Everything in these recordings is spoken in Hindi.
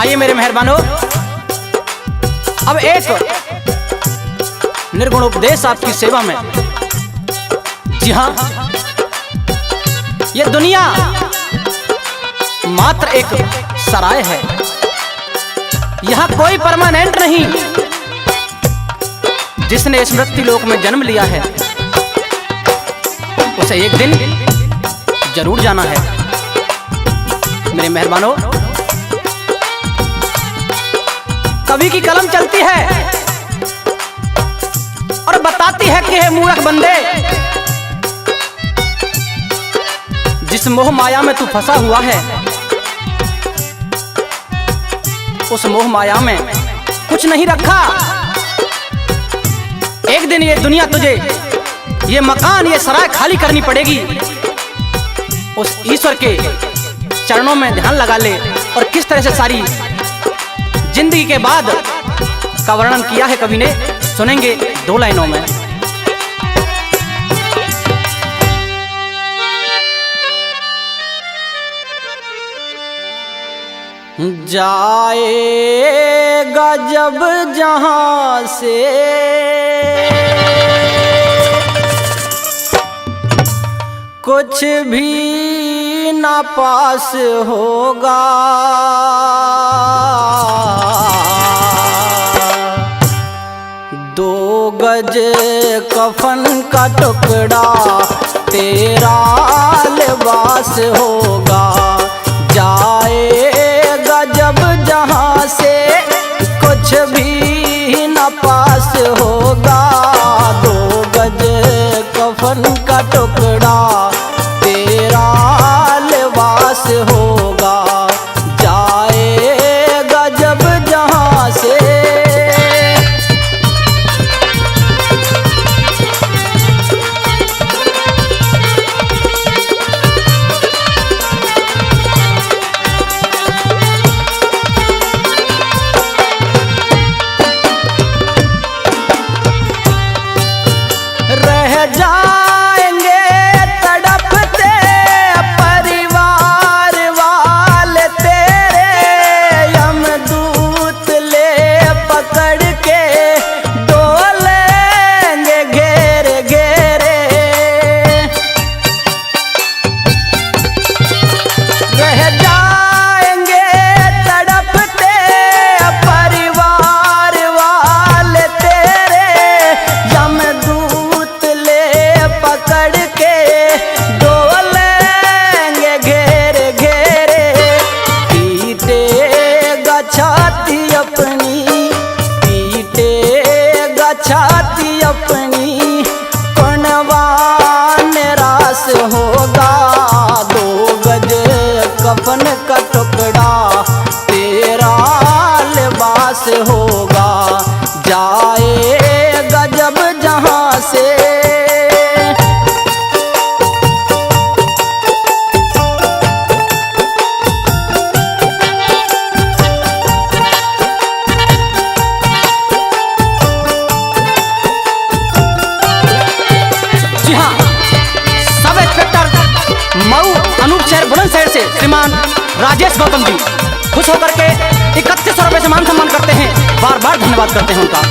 आइए मेरे मेहरबानों, अब एक निर्गुण उपदेश आपकी सेवा में। जी हाँ, ये दुनिया मात्र एक सराय है, यहाँ कोई परमानेंट नहीं। जिसने स्मृति लोक में जन्म लिया है उसे एक दिन जरूर जाना है। मेरे मेहरबानों, कवि की कलम चलती है और बताती है कि हे मूर्ख बंदे, जिस मोह माया में तू फंसा हुआ है, उस मोह माया में कुछ नहीं रखा। एक दिन ये दुनिया तुझे, ये मकान, ये सराय खाली करनी पड़ेगी। उस ईश्वर के चरणों में ध्यान लगा ले और किस तरह से सारी जिंदगी के बाद का वर्णन किया है कवि ने, सुनेंगे 2 लाइनों में। जाएगा जब जहां से कुछ भी ना पास होगा, दो गज कफन का टुकड़ा तेरा लिबास होगा। जाएगा जब जहां से कुछ भी न पास होगा, 2 गज कफन का टुकड़ा तेरा लिबास होगा। जाएगा जब जहां से। जाएंगे तड़पते परिवार वाले तेरे, यमदूत ले पकड़ के डोलेंगे घेरे घेरे। रह जाएंगे तड़पते परिवार वाले तेरे, यमदूत पकड़ के डोलेंगे घेरे घेरे। पीटेगा छाती अपनी, पीटेगा छाती अपनी, कौनवा निराश होगा। 2 गज कफन का टुकड़ा तेरा लिबास होगा। जाएगा जब जहां से। बुलंदशहर से श्रीमान राजेश गौतम जी खुश होकर के 3100 रुपए से मान सम्मान करते हैं। बार बार धन्यवाद करते हैं उनका।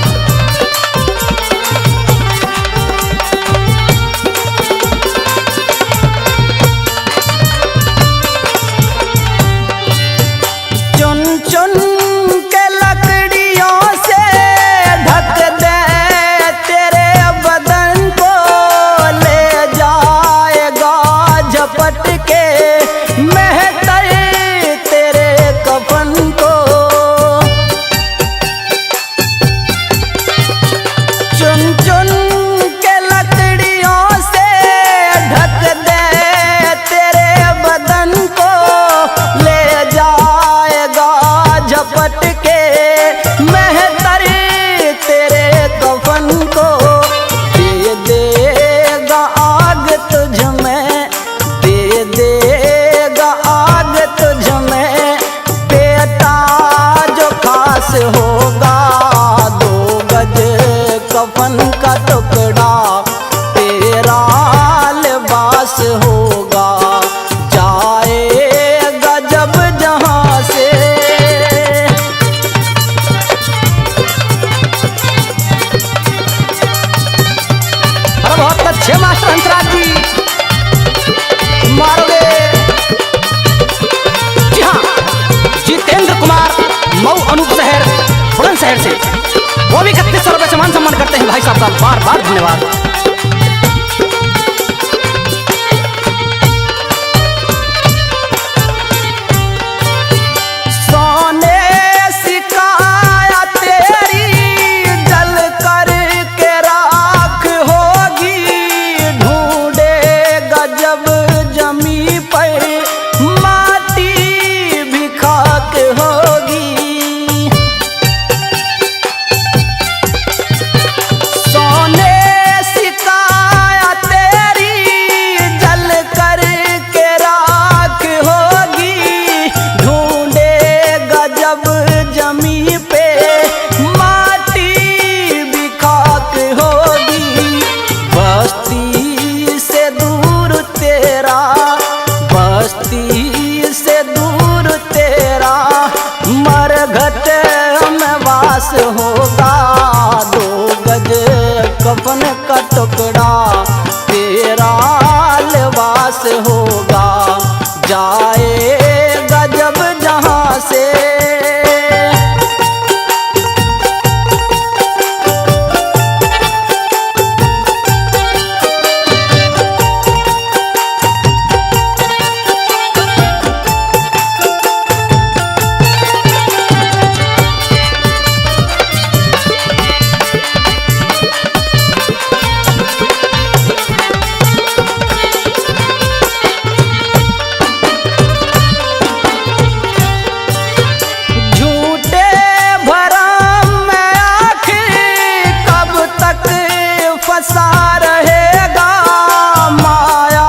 चुन चुन के लकड़ियों से ढक दे तेरे बदन को, ले जाएगा झपट के तेरे कफन को। मास्टर हंसराज जी मारोगे। जी हाँ, जितेंद्र कुमार मऊ अनूप शहर बुलंदशहर से, वो भी 3100 रुपये से मान सम्मान करते हैं भाई साहब का बार बार धन्यवाद। होगा 2 गज कफन का टुकड़ा तेरा लिबास होगा, जाएगा जब जहाँ से। फंसा रहेगा माया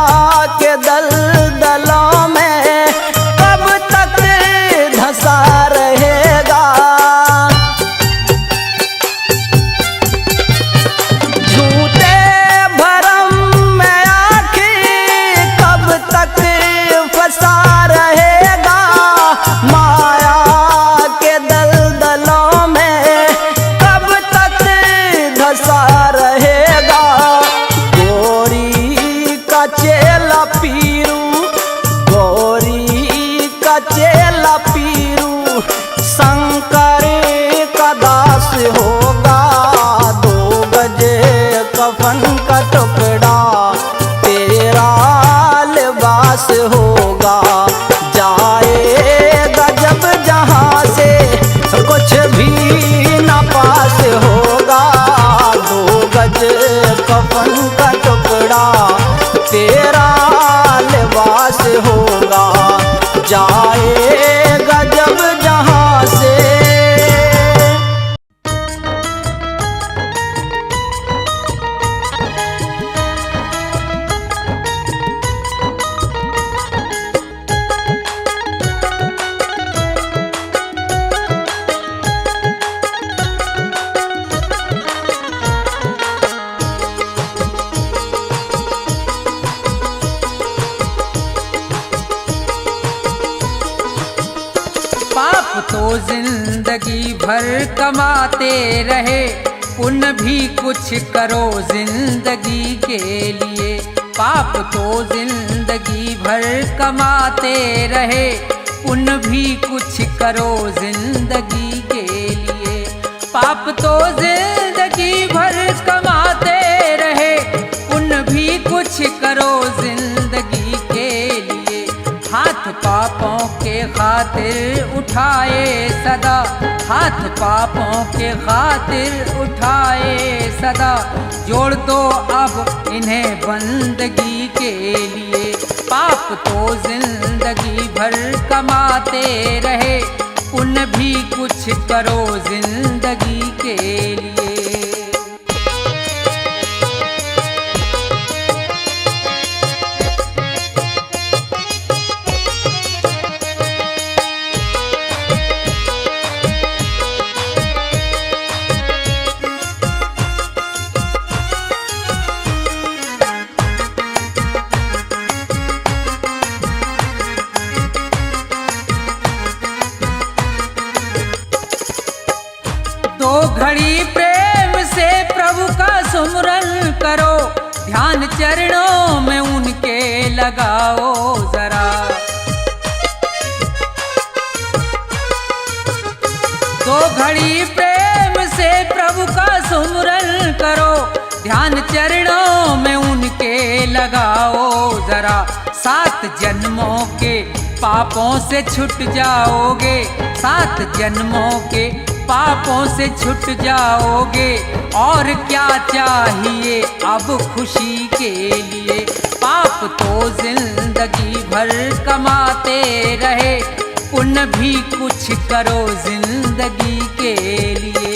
के दलदलों में, कब तक धंसा रहेगा। झूठे भरम में आखिर कब तक फंसा रहेगा माया के दलदलों में, कब तक धंसा रहेगा। चेला पीरू गौरी का चेला पीरू शंकर का दास होगा, 2 गज कफन का टुकड़ा तेरा लिबास होगा, जाएगा जब जहाँ से कुछ भी ना पास होगा। 2 गज कफन का टुकड़ा तेरा लिबास होगा, जाएगा जब जहाँ से। तो जिंदगी भर कमाते रहे, पुण्य भी कुछ करो जिंदगी के लिए। पाप तो जिंदगी भर कमाते रहे, पुण्य भी कुछ करो जिंदगी के लिए। पाप तो जिंदगी भर कमाते रहे, पुण्य भी कुछ करो जिंदगी के लिए। हाथ पापों के खातिर उठाए सदा, हाथ पापों के खातिर उठाए सदा, जोड़ दो अब इन्हें बंदगी के लिए। पाप तो जिंदगी भर कमाते रहे, पुण्य भी कुछ करो जिंदगी के लिए। घड़ी प्रेम ध्यान चरणों में उनके लगाओ जरा। दो घड़ी प्रेम से प्रभु का सुमरन करो, ध्यान चरणों में उनके लगाओ जरा। 7 जन्मों के पापों से छूट जाओगे, 7 जन्मों के पापों से छूट जाओगे। और क्या चाहिए अब खुशी के लिए, पाप तो जिंदगी भर कमाते रहे, पुण्य भी कुछ करो जिंदगी के लिए।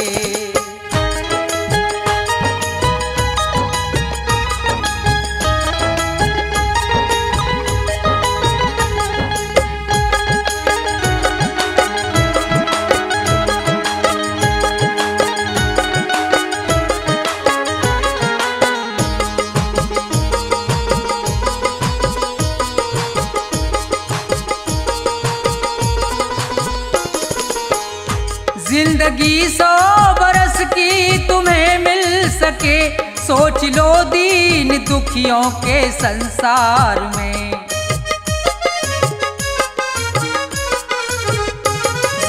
जिंदगी 100 बरस की तुम्हें मिल सके, सोच लो दीन दुखियों के संसार में।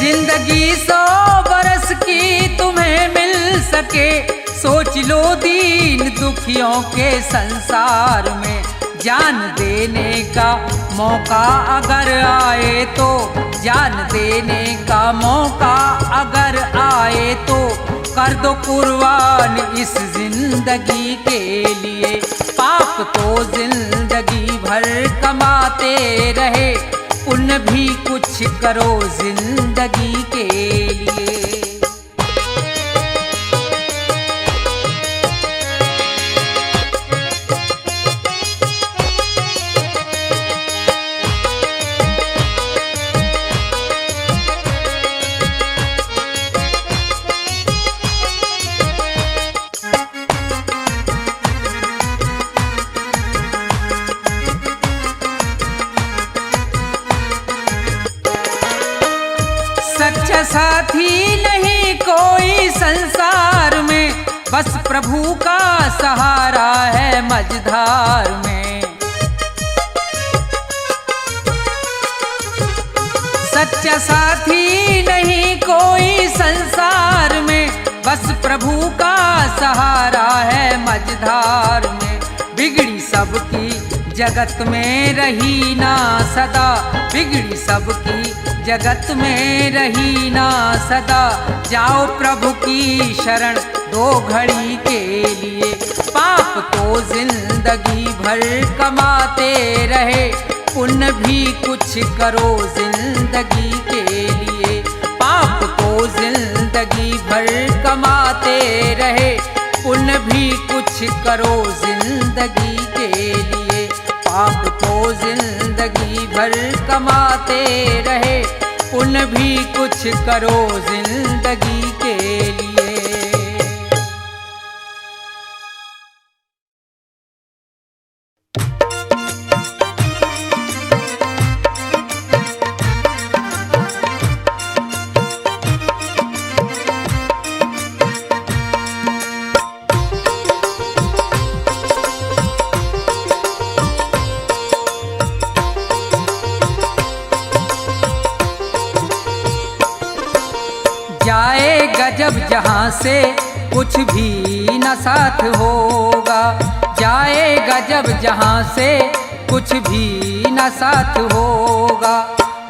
जिंदगी 100 बरस की तुम्हें मिल सके, सोच लो दीन दुखियों के संसार में। जान देने का मौका अगर आए तो, जान देने का मौका अगर आए तो, कर दो कुर्बान इस जिंदगी के लिए। पाप तो जिंदगी भर कमाते रहे, पुण्य भी कुछ करो जिंदगी के लिए। सच्चा साथी नहीं कोई संसार में, बस प्रभु का सहारा है मझधार में। सच्चा साथी नहीं कोई संसार में, बस प्रभु का सहारा है मझधार में। बिगड़ी सबकी जगत में रही ना सदा, बिगड़ी सबकी जगत में रही ना सदा। जाओ प्रभु की शरण 2 घड़ी के लिए, पाप तो जिंदगी भर कमाते रहे, पुण्य भी कुछ करो जिंदगी के लिए। पाप तो जिंदगी भर कमाते रहे, पुण्य भी कुछ करो जिंदगी के लिए। पाप तो जिंदगी भर कमाते रहे, पुण्य भी कुछ करो जिंदगी के लिए। जाएगा जब जहाँ से कुछ भी न साथ होगा, जाएगा जब जहाँ से कुछ भी न साथ होगा।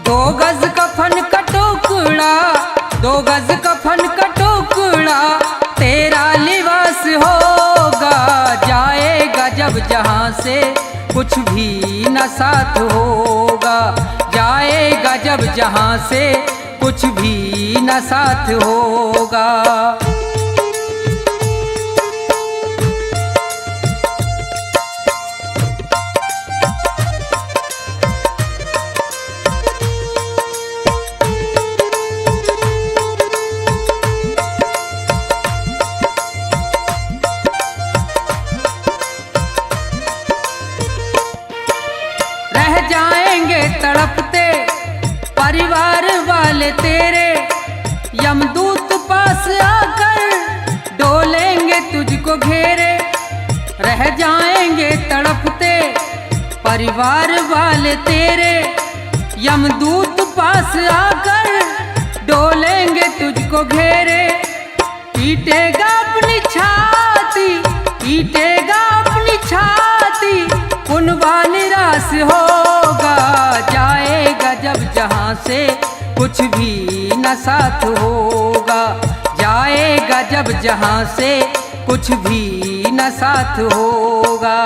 2 गज कफन का टुकड़ा, 2 गज कफन का टुकड़ा तेरा लिबास होगा। जाएगा जब जहाँ से कुछ भी न साथ होगा, जाएगा जब जहाँ से कुछ भी न साथ होगा। रह जाएंगे तड़पते परिवार वाले तेरे, यमदूत पास आकर डोलेंगे तुझको घेरे। रह जाएंगे तड़पते परिवार वाले तेरे। यमदूत पास आकर डोलेंगे तुझको घेरे। पीटेगा अपनी छाती, पीटेगा अपनी छाती, कुनबा निराश होगा। जाएगा जब जहाँ से कुछ भी न साथ होगा। जाएगा जब जहाँ से कुछ भी न साथ होगा।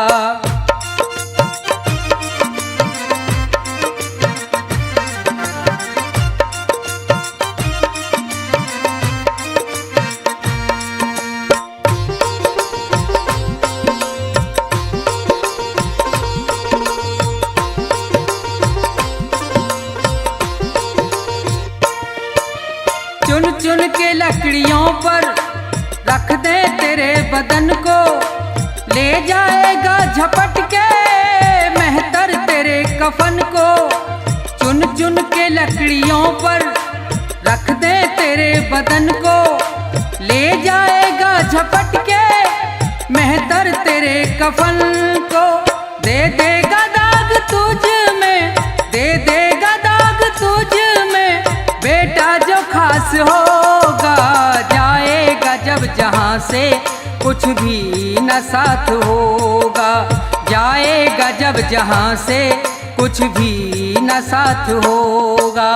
चुन चुन के लकड़ियों पर रख दे तेरे बदन को। ले जाएगा झपट के मेहतर तेरे कफन को। चुन चुन के लकड़ियों पर रख दे तेरे बदन को। ले जाएगा झपट के मेहतर तेरे कफन को। दे देगा दाग तुझ में, दे देगा दाग तुझ में, बेटा जो खास होगा। जाएगा जब जहाँ से कुछ भी न साथ होगा। जाएगा जब जहाँ से कुछ भी न साथ होगा।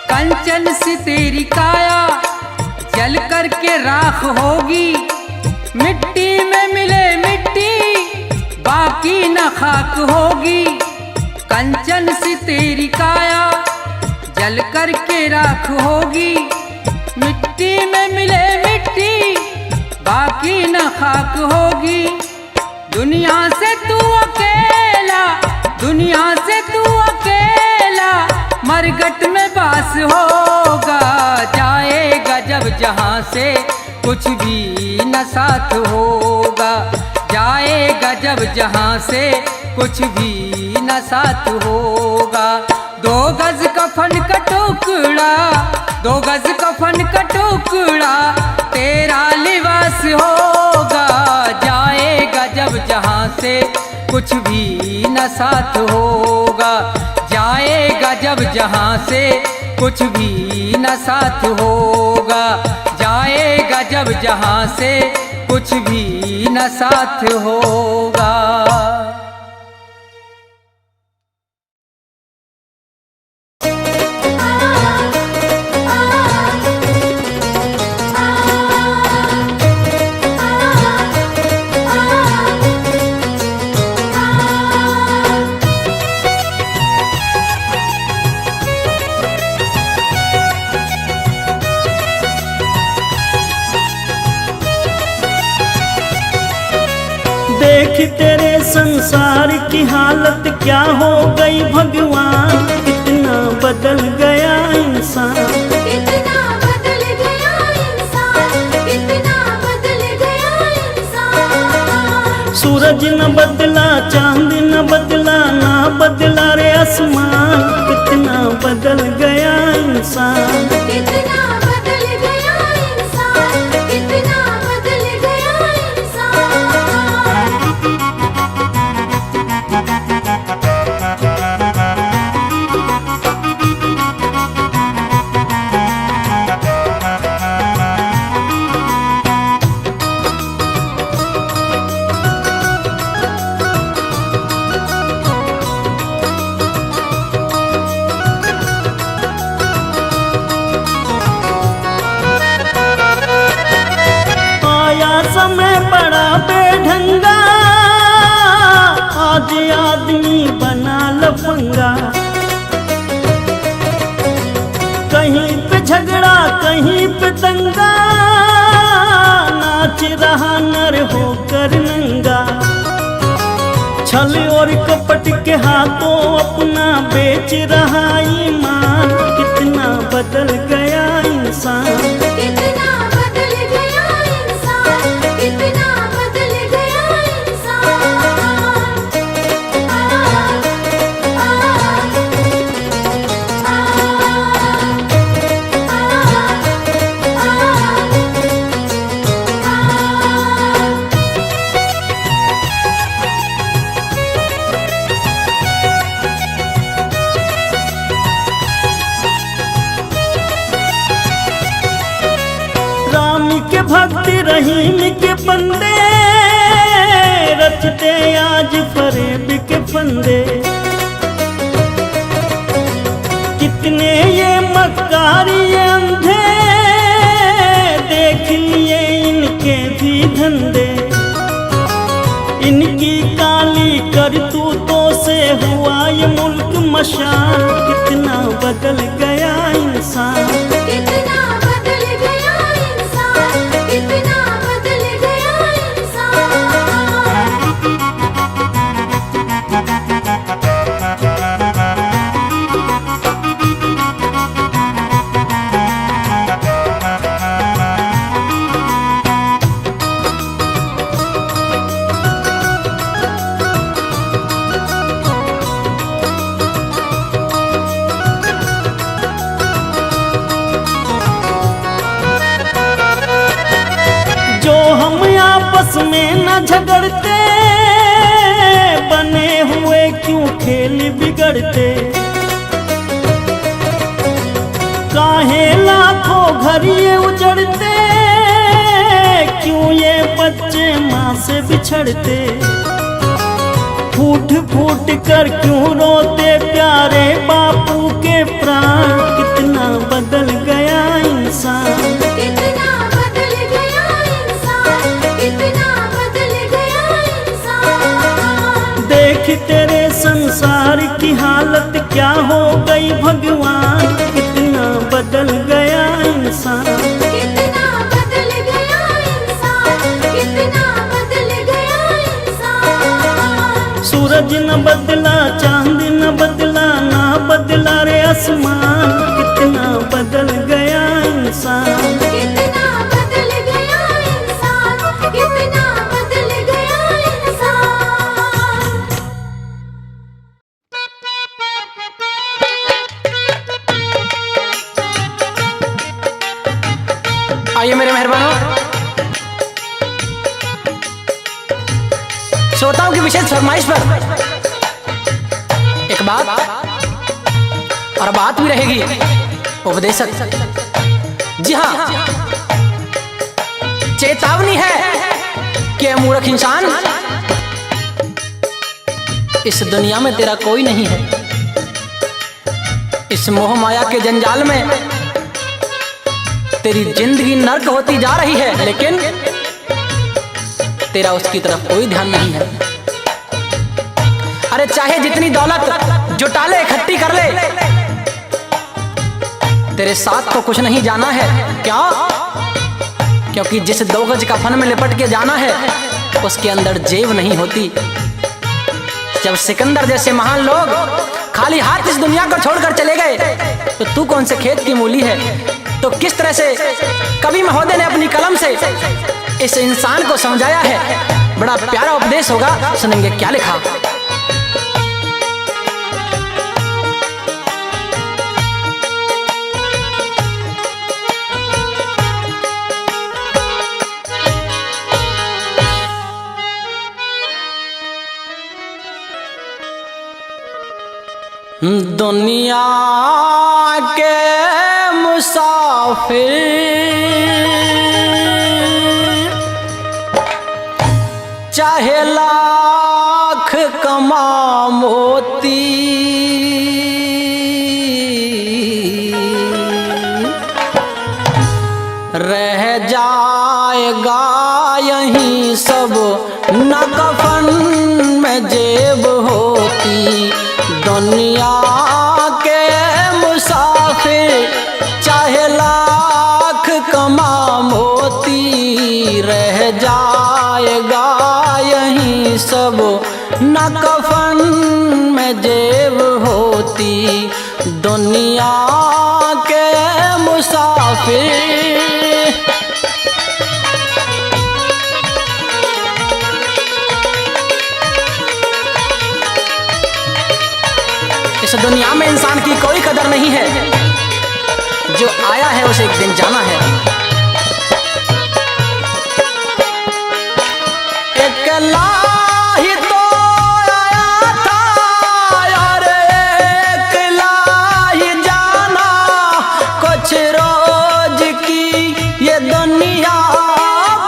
कंचन सी तेरी काया जल करके राख होगी। मिट्टी में मिले मिट्टी बाकी न खाक होगी। कंचन सी तेरी काया जल करके राख होगी। मिट्टी में मिले मिट्टी बाकी न खाक होगी। दुनिया से तू अकेला, दुनिया से तू अकेला मरघट में बास होगा। जाएगा जब जहाँ से कुछ भी न साथ होगा। जाएगा जब जहाँ से कुछ भी न साथ होगा। 2 गज कफन का टुकड़ा, 2 गज कफन का टुकड़ा तेरा लिबास होगा। जाएगा जब जहाँ से कुछ भी न साथ होगा। जाएगा जब जहाँ से कुछ भी न साथ होगा। जाएगा जब जहाँ से कुछ भी न साथ होगा। देख तेरे संसार की हालत क्या हो गई भगवान। कितना बदल गया इंसान, कितना बदल गया इंसान, कितना बदल गया इंसान। सूरज न बदला, चांद न बदला, ना बदला रे आसमान। कितना बदल गया इंसान, कितना बदल गया इंसान, कितना बदल गया इंसान। समय बड़ा बेढंगा, आज आदमी बना लफंगा। कहीं पे झगड़ा कहीं पे दंगा, नाच रहा नर होकर नंगा। छल और कपट के हाथों अपना बेच रहा ईमान। कितना इंसान। कितना बदल गया इंसान, कितना बदल गया इंसान। राम के भक्त रहीम के बंदे रचते आज फरेब के फंदे। कितने ये मक्कारी ये अंधे देख लिए इनके भी धंधे। इनकी काली करतूतों से हुआ ये मुल्क मशान। कितना बदल गया इंसान। कितना बदल गया इंसान, कितना बदल गया इंसान। जो हम आपस में न झगड़ते बने हुए क्यों खेल बिगड़ते। काहे लाखों घर ये उजड़ते क्यों ये बच्चे माँ से बिछड़ते। फूट फूट कर क्यों रोते प्यारे बापू के प्राण। कितना बदल गया इंसान। कितना बदल गया इंसान, कितना बदल गया इंसान। देख तेरे संसार की हालत क्या हो गई भगवान। कितना बदल गया इंसान। कितना बदल गया इंसान, कितना बदल गया इंसान। सूरज न बदला चांद न बदला ना बदला रे आसमान। कितना बदल गया इंसान। कितना बदल गया इंसान, कितना बदल गया इंसान। आइए मेरे मेहरबानों, श्रोताओं की विशेष फरमाइश पर एक बात और बात भी रहेगी उपदेशक। जी हाँ, चेतावनी है कि मूर्ख इंसान, इस दुनिया में तेरा कोई नहीं है। इस मोह माया के जंजाल में तेरी जिंदगी नर्क होती जा रही है, लेकिन तेरा उसकी तरफ कोई ध्यान नहीं है। अरे चाहे जितनी दौलत जुटा ले, इकट्ठी कर ले, तेरे साथ तो कुछ नहीं जाना है। क्या? क्योंकि जिस 2 गज कफन में लिपट के जाना है उसके अंदर जेब नहीं होती। जब सिकंदर जैसे महान लोग खाली हाथ इस दुनिया को छोड़कर चले गए तो तू कौन से खेत की मूली है। तो किस तरह से कवि महोदय ने अपनी कलम से इस इंसान को समझाया है, बड़ा प्यारा उपदेश होगा, सुनेंगे क्या लिखा। दुनिया के मुसाफिर चाहे लाख कमा मोती, रह जाएगा यहीं सब न कफन में जेब होती। दुनिया के मुसाफिर चाहे लाख कमा मोती, रह जाएगा यहीं सब न कफन में जेब होती। दुनिया के मुसाफिर मुसाफिर। इस दुनिया में इंसान की कोई कदर नहीं है, जो आया है उसे एक दिन जाना है। अकेला ही तो आया था और अकेला ही जाना, कुछ रोज की ये दुनिया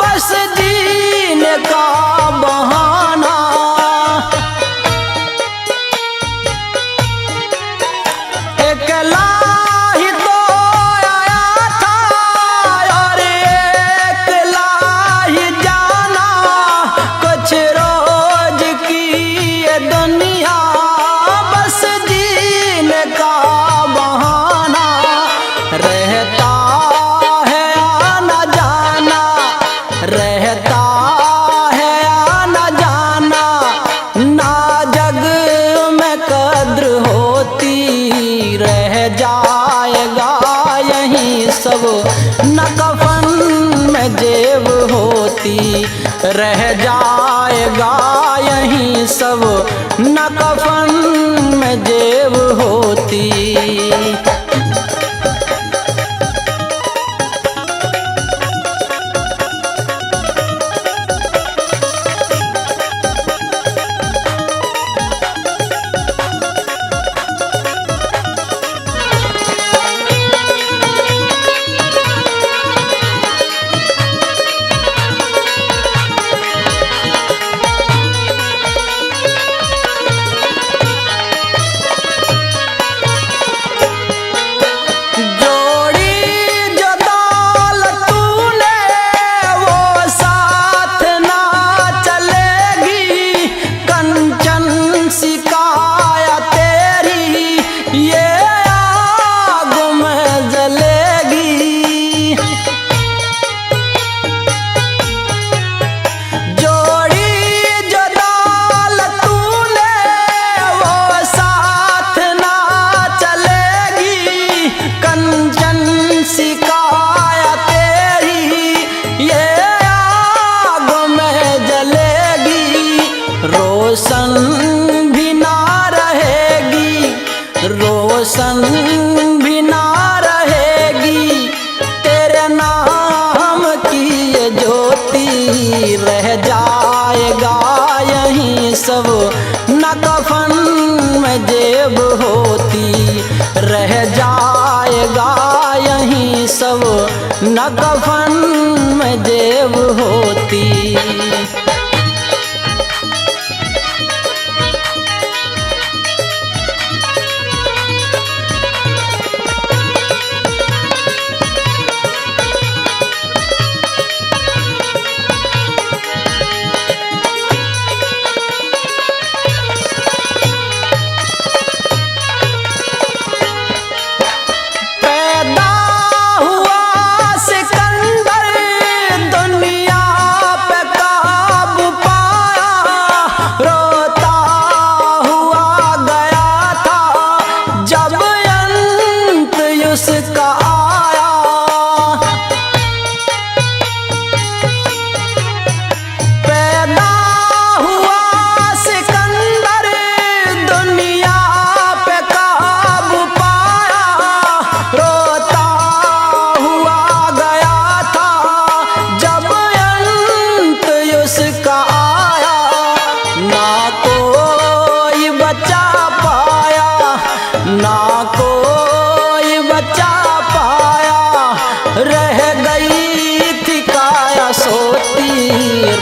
बस जीने का बहाना। अकेला ही तो आया था और अकेला ही जाना, कुछ रोज की ये दुनिया बस जीने का बहाना। रहता है आना जाना, रहता है आना जाना, ना जग में कद्र होती, रह जाएगा यहीं सब, न कफन में जेब होती, रह जाएगा यहीं सब, न कफन में जेब होती। रोशन भी ना रहेगी, रोशन भी ना रहेगी, तेरे नाम की ये ज्योति, रह जाएगा यहीं सब, न कफन में जेब होती, रह जाएगा यहीं सब, न कफन में जेब होती।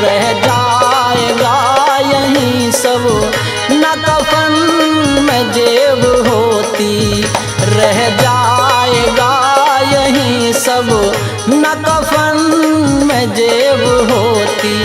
रह जाएगा यहीं सब, न कफन में जेब होती, रह जाएगा यहीं सब, न कफन में जेब होती।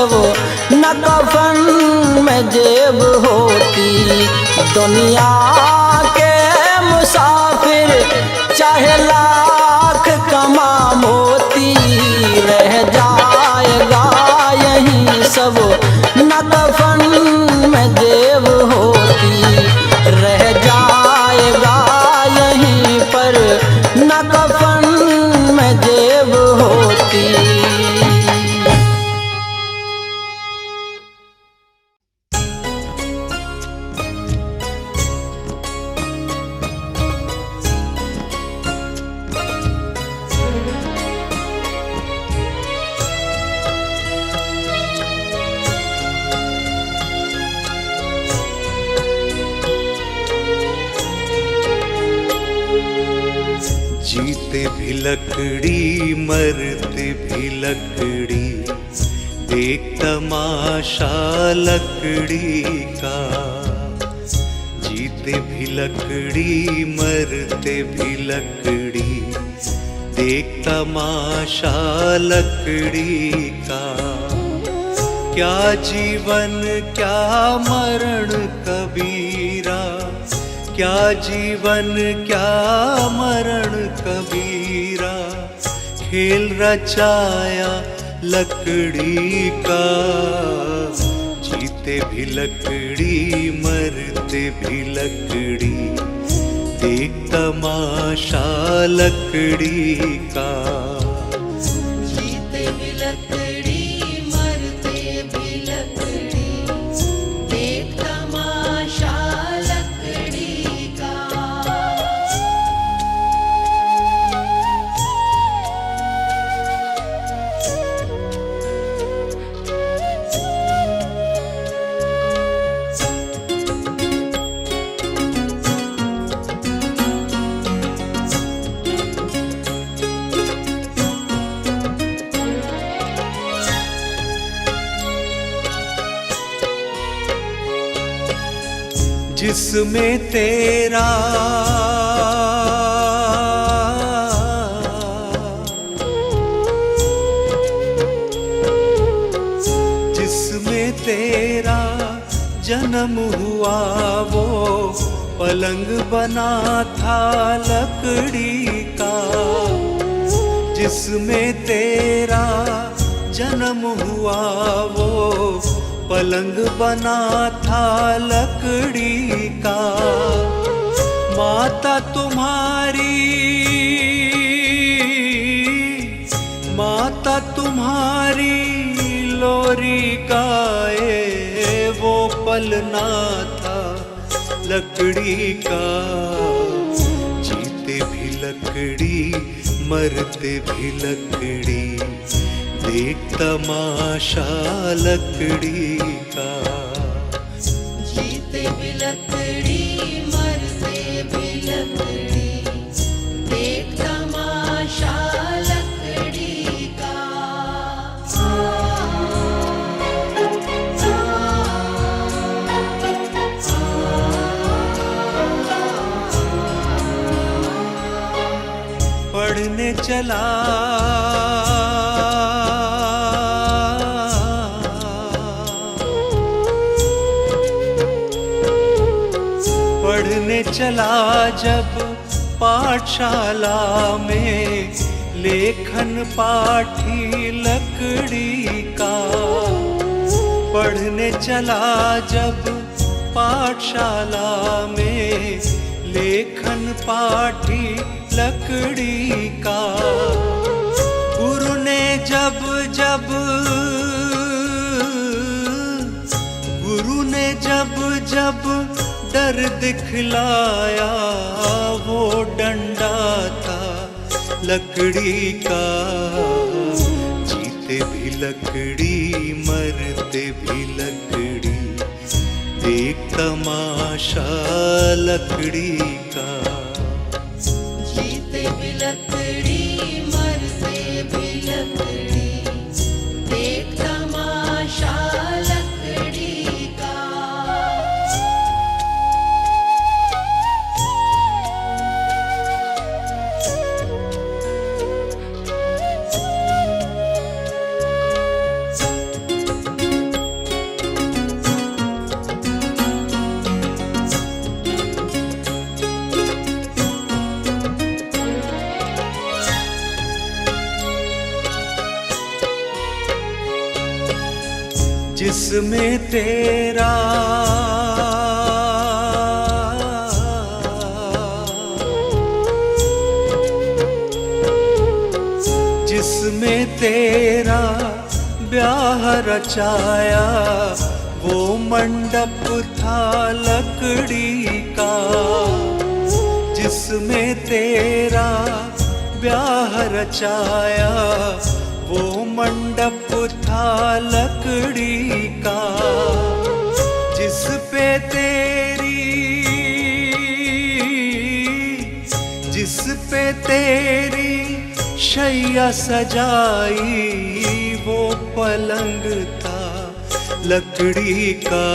सब न कफन में जेब होती। दुनिया के मुसाफिर चाहे लाख कमा मोती, रह जाएगा यहीं सब न कफन में जेब होती। रह जाएगा यहीं पर न कफन में जेब होती। जीते भी लकड़ी मरते भी लकड़ी, देख तमाशा लकड़ी का। जीते भी लकड़ी मरते भी लकड़ी, देख तमाशा लकड़ी का। क्या जीवन क्या मरण कबीरा, क्या जीवन क्या मरण कबीरा। खेल रचाया लकड़ी का। जीते भी लकड़ी मरते भी लकड़ी, देख तमाशा लकड़ी का। जीते भी लकड़ी मरते भी लकड़ी, देख तमाशा लकड़ी का। जिसमें तेरा जिसमें तेरा जन्म हुआ वो पलंग बना था लकड़ी का। जिसमें तेरा जन्म हुआ वो पलंग बना था लकड़ी का। माता तुम्हारी लोरी गाए वो पलना था लकड़ी का। जीते भी लकड़ी मरते भी लकड़ी, देख तमाशा लकड़ी का। जीते भी लकड़ी मरते भी लकड़ी, देख तमाशा लकड़ी का। पढ़ने चला पढ़ने चला जब पाठशाला में, लेखन पाठी लकड़ी का। पढ़ने चला जब पाठशाला में, लेखन पाठी लकड़ी का। गुरु ने जब डर दिखलाया वो डंडा था लकड़ी का। जीते भी लकड़ी मरते भी लकड़ी, देख तमाशा लकड़ी का। जीते भी लकड़ी मरते भी लकड़ी, देख तमाशा लकड़ी का। जिसमें तेरा जिसमें तेरा ब्याह रचाया वो मंडप था लकड़ी का, जिसमें तेरा ब्याह रचाया वो मंडप था लकड़ी का, जिस पे तेरी शैया सजाई वो पलंग था लकड़ी का।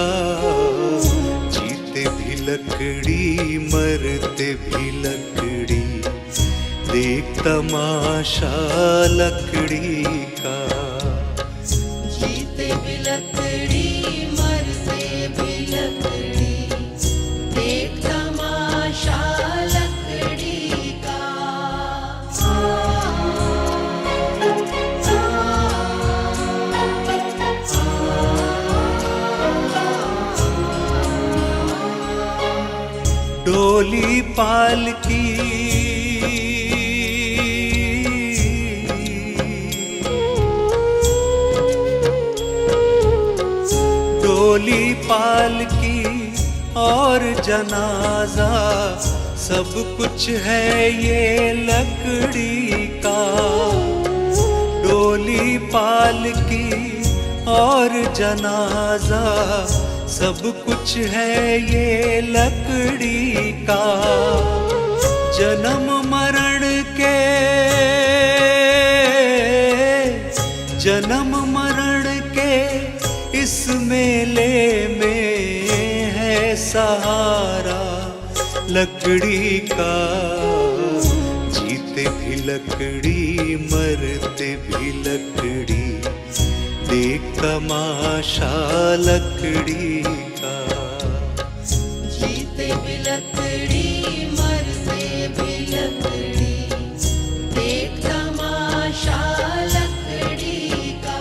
जीते भी लकड़ी मरते भी लकड़ी, देख तमाशा लकड़ी का। जीते भी लकड़ी मरते भी लकड़ी, देख तमाशा लकड़ी का। डोली पालकी डोली पालकी और जनाजा सब कुछ है ये लकड़ी का। डोली पालकी और जनाजा सब कुछ है ये लकड़ी का। जन्म मरण के इस मेले में है सहारा लकड़ी का। जीते भी लकड़ी मरते भी लकड़ी, देख तमाशा लकड़ी का। जीते भी लकड़ी मरते भी लकड़ी, देख तमाशा लकड़ी का।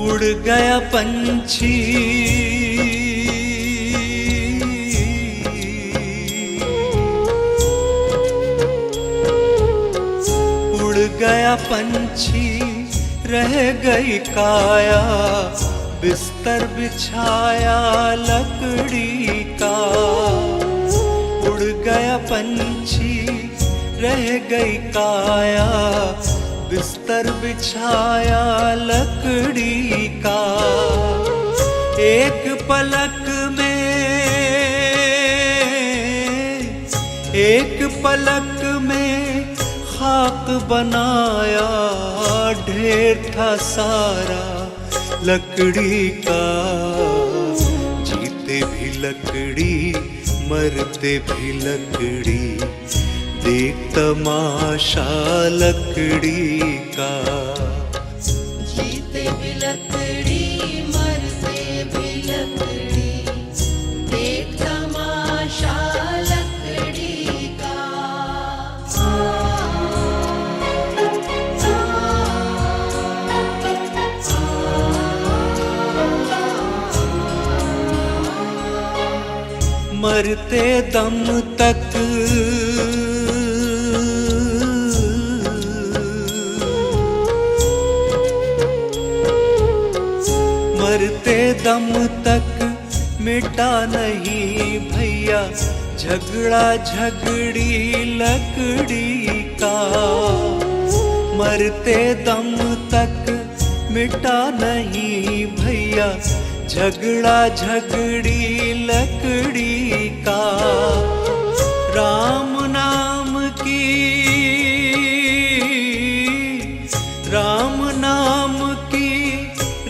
उड़ गया पंछी उड़ गया पंछी, रह गई काया बिस्तर बिछाया लकड़ी का। उड़ गया पंछी, रह गई काया बिस्तर बिछाया लकड़ी का। एक पलक में खाक बनाया ढेर था सारा लकड़ी का। जीते भी लकड़ी मरते भी लकड़ी, देख तमाशा लकड़ी का। जीते भी लकड़ी मरते भी लकड़ी, देख तमाशा लकड़ी का। मरते दम तक मरते दम तक मिटा नहीं भैया झगड़ा झगड़ी लकड़ी का। मरते दम तक मिटा नहीं भैया झगड़ा झगड़ी लकड़ी का। राम नाम की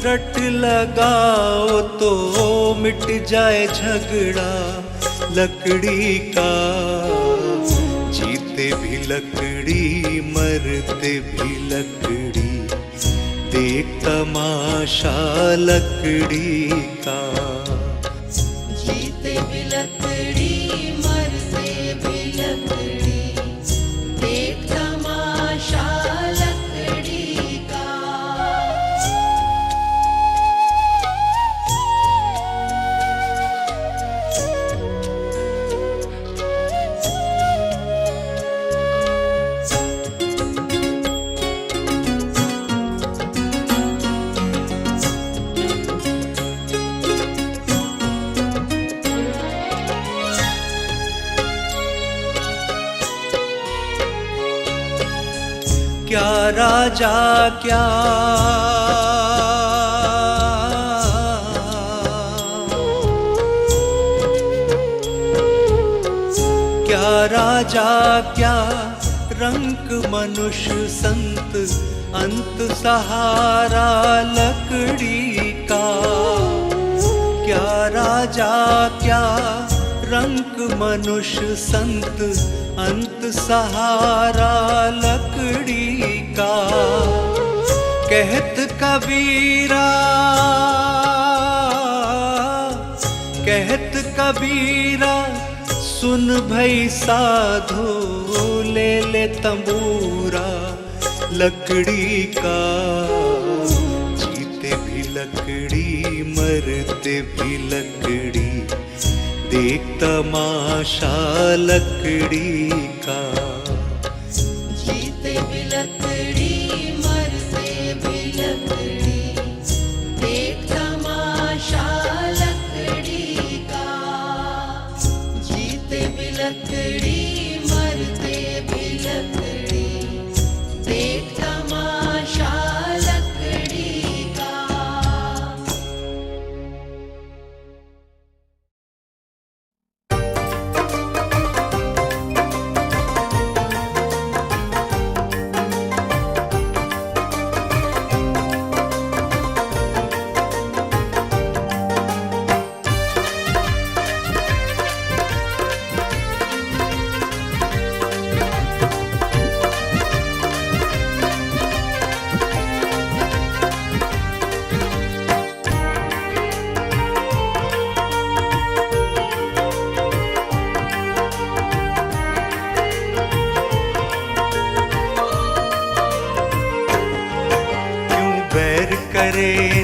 रट लगाओ तो मिट जाए झगड़ा लकड़ी का। जीते भी लकड़ी मरते भी लकड़ी, देख तमाशा लकड़ी का। जीते भी लकड़ी मरते भी लकड़ी, देख तमाशा लकड़ी का। क्या राजा क्या राजा क्या रंक मनुष्य संत, अंत सहारा लकड़ी का। क्या राजा क्या रंक मनुष्य संत, अंत सहारा लकड़ी का। कहत कबीरा कहत कबीरा, सुन भई साधो ले ले तंबूरा लकड़ी का। जीते भी लकड़ी मरते भी लकड़ी, देख तमाशा लकड़ी का। जीते भी लकड़ी मरते भी लकड़ी, देख तमाशा लकड़ी का। जीते भी लकड़ी मरते भी लकड़ी, देख तमाशा लकड़ी का।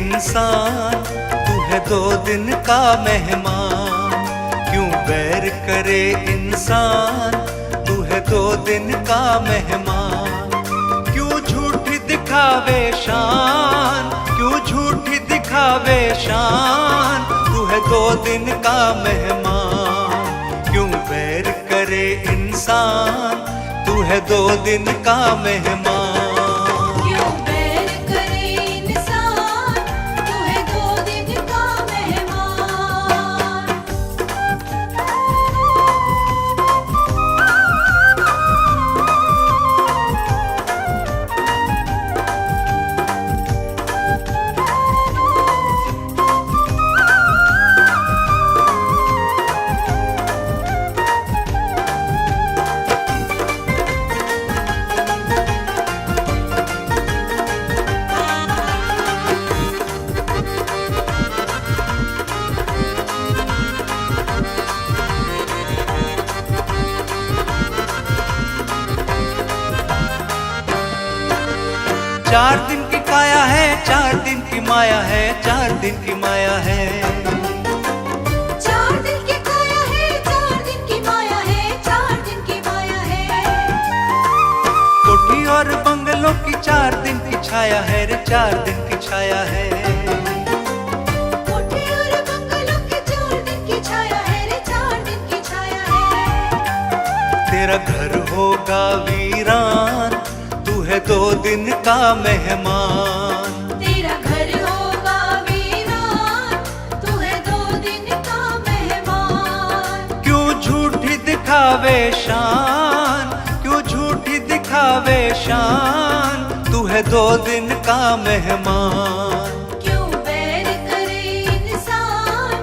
इंसान तू है 2 दिन का मेहमान। क्यों बैर करे इंसान, तू है 2 दिन का मेहमान। क्यों झूठी दिखावे शान, क्यों झूठी दिखावे शान, तू है 2 दिन का मेहमान। क्यों बैर करे इंसान, तू है 2 दिन का मेहमान। चार दिन की काया है, 4 दिन की माया है, 4 दिन की माया है। 4 दिन की काया है, 4 दिन की माया है, 4 दिन की माया है। कोठी और बंगलों की 4 दिन की छाया है रे, 4 दिन की छाया है। कोठी और बंगलों की 4 दिन की छाया है रे, 4 दिन की छाया है। तेरा घर होगा वीरान, तू है 2 दिन का मेहमान। तेरा घर होगा वीरान, तू है 2 दिन का मेहमान। क्यों झूठी दिखावे शान, क्यों झूठी दिखावे शान, तू है 2 दिन का मेहमान। क्यों बैर करे इंसान,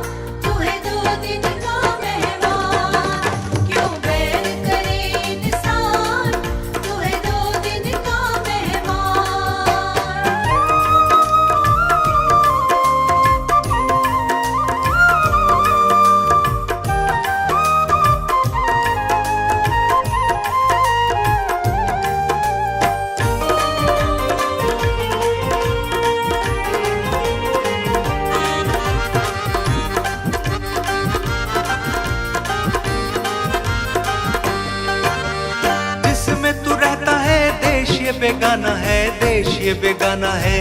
बेगाना है, देश ये बेगाना है।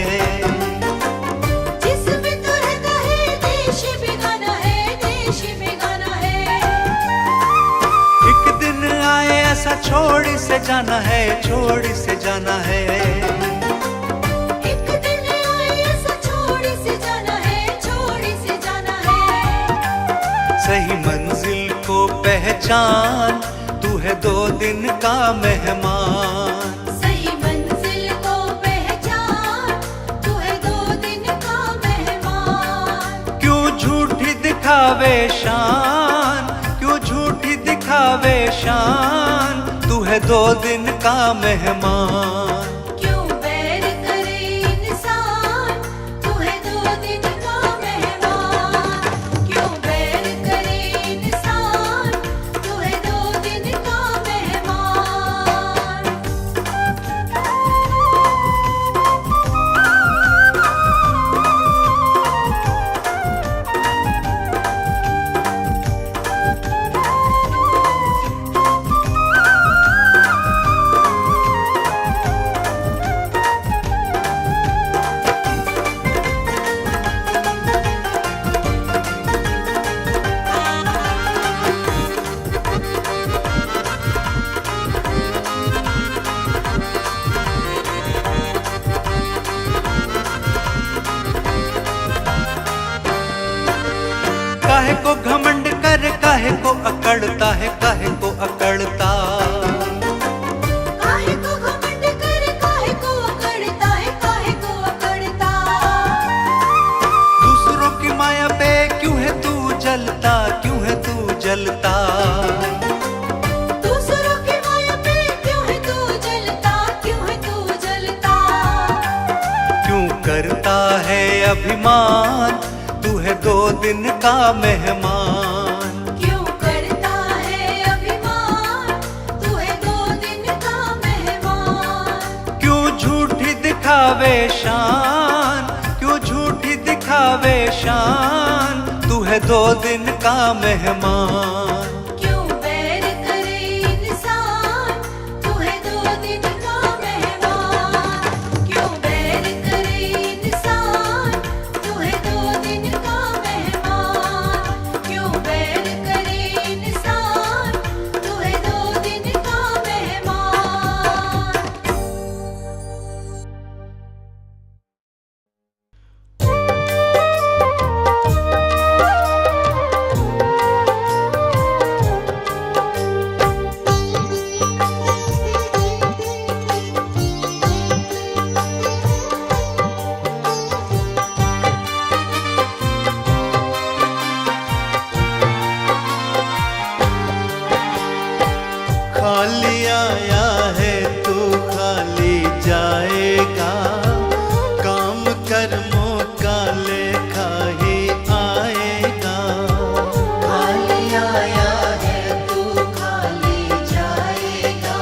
जिसमें तू रहता है देश बेगाना है, देश बेगाना है। एक दिन आए ऐसा छोड़ से जाना है, छोड़ से जाना है। एक दिन आए ऐसा छोड़ से जाना है, छोड़ से जाना है। सही मंजिल को पहचान, तू है 2 दिन का मेहमान। सही मंजिल को पहचान, तू है 2 दिन का मेहमान। क्यों झूठी दिखावे शान, क्यों झूठी दिखावे शान, तू है 2 दिन का मेहमान। क्यों बैर करे इंसान, तू है 2 दिन का मेहमान। क्यों बैर करे इंसान, तू है 2 दिन का मेहमान। काहे को घमंड कर, काहे को अकड़ता है, काहे को अकड़ता। काहे को घमंड कर, काहे को अकड़ता है, काहे को अकड़ता। दूसरों की माया पे क्यों है तू जलता, क्यों है तू जलता। दूसरों की माया पे क्यों है तू जलता, क्यों है तू जलता। क्यों करता है अभिमान, तू है 2 दिन का मेहमान। क्यों करता है अभिमान, तू है 2 दिन का मेहमान। क्यों झूठी दिखावे शान, क्यों झूठी दिखावे शान, तू है 2 दिन का मेहमान। क्यों बैर करे इंसान, तू है 2 दिन का मेहमान। क्यों बैर करे इंसान, तू है 2 दिन का मेहमान। क्यों बैर करे इंसान, तू है 2 दिन का मेहमान। खाली आया है तू खाली जाएगा, काम कर्मों का लेखा ही आएगा। खाली आया है तू खाली जाएगा,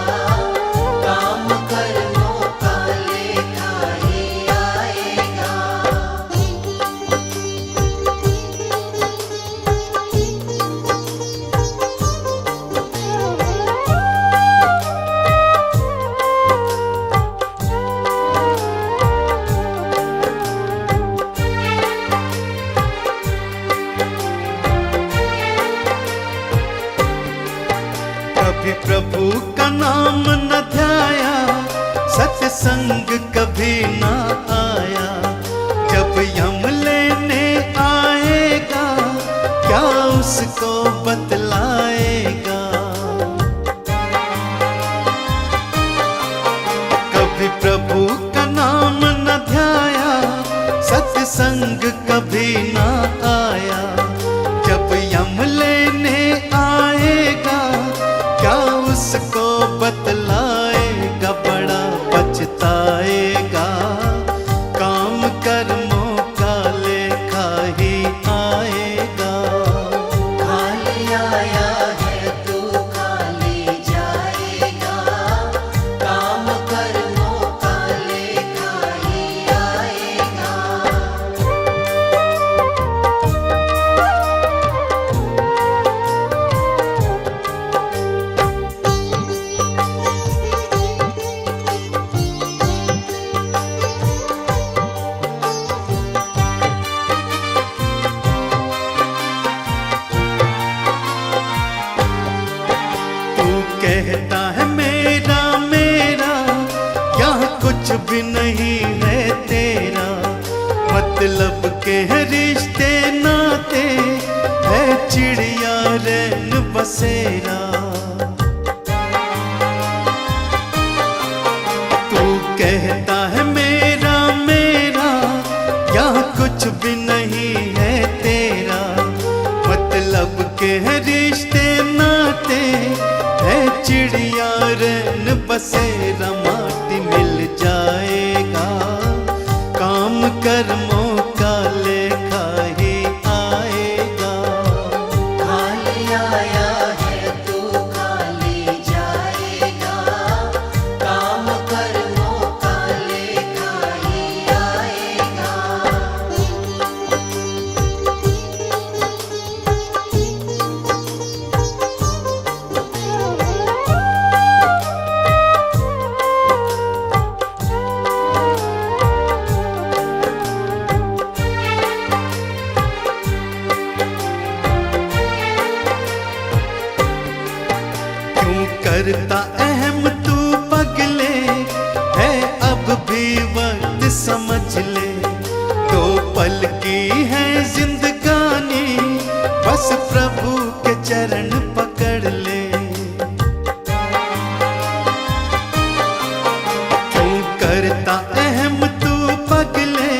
काम कर्मों का लेखा ही आएगा। कभी प्रभु का नाम न ध्याया, सत्संग कभी ना आया। जब यम लेने आएगा, क्या उसको बतलाएगा। कभी प्रभु का नाम न ध्याया, सत्संग कभी ना आया। जब यम लेने आएगा, क्या उसको बतलाएगा। बड़ा पछताएगा, काम कर्मों का लेखा ही आएगा। खाली आया है तू खाली जाएगा, काम कर्मों का लेखा ही आएगा। के रिश्ते नाते है चिड़िया रैन बसेरा। तू कहता है मेरा मेरा, यहाँ कुछ भी नहीं है तेरा। मतलब के रिश्ते नाते है चिड़िया रैन बसेरा। माटी मिल जाएगा काम कर्मों का लेखा ही आएगा। खाली आया है तू खाली जाएगा, काम कर्मों का लेखा ही आएगा। क्यों करता अहम तू पगले, है अब भी वक्त समझ ले। दो पल की है जिंदगानी, बस प्रभु के चरण पकड़ ले। क्यों करता अहम तू पगले,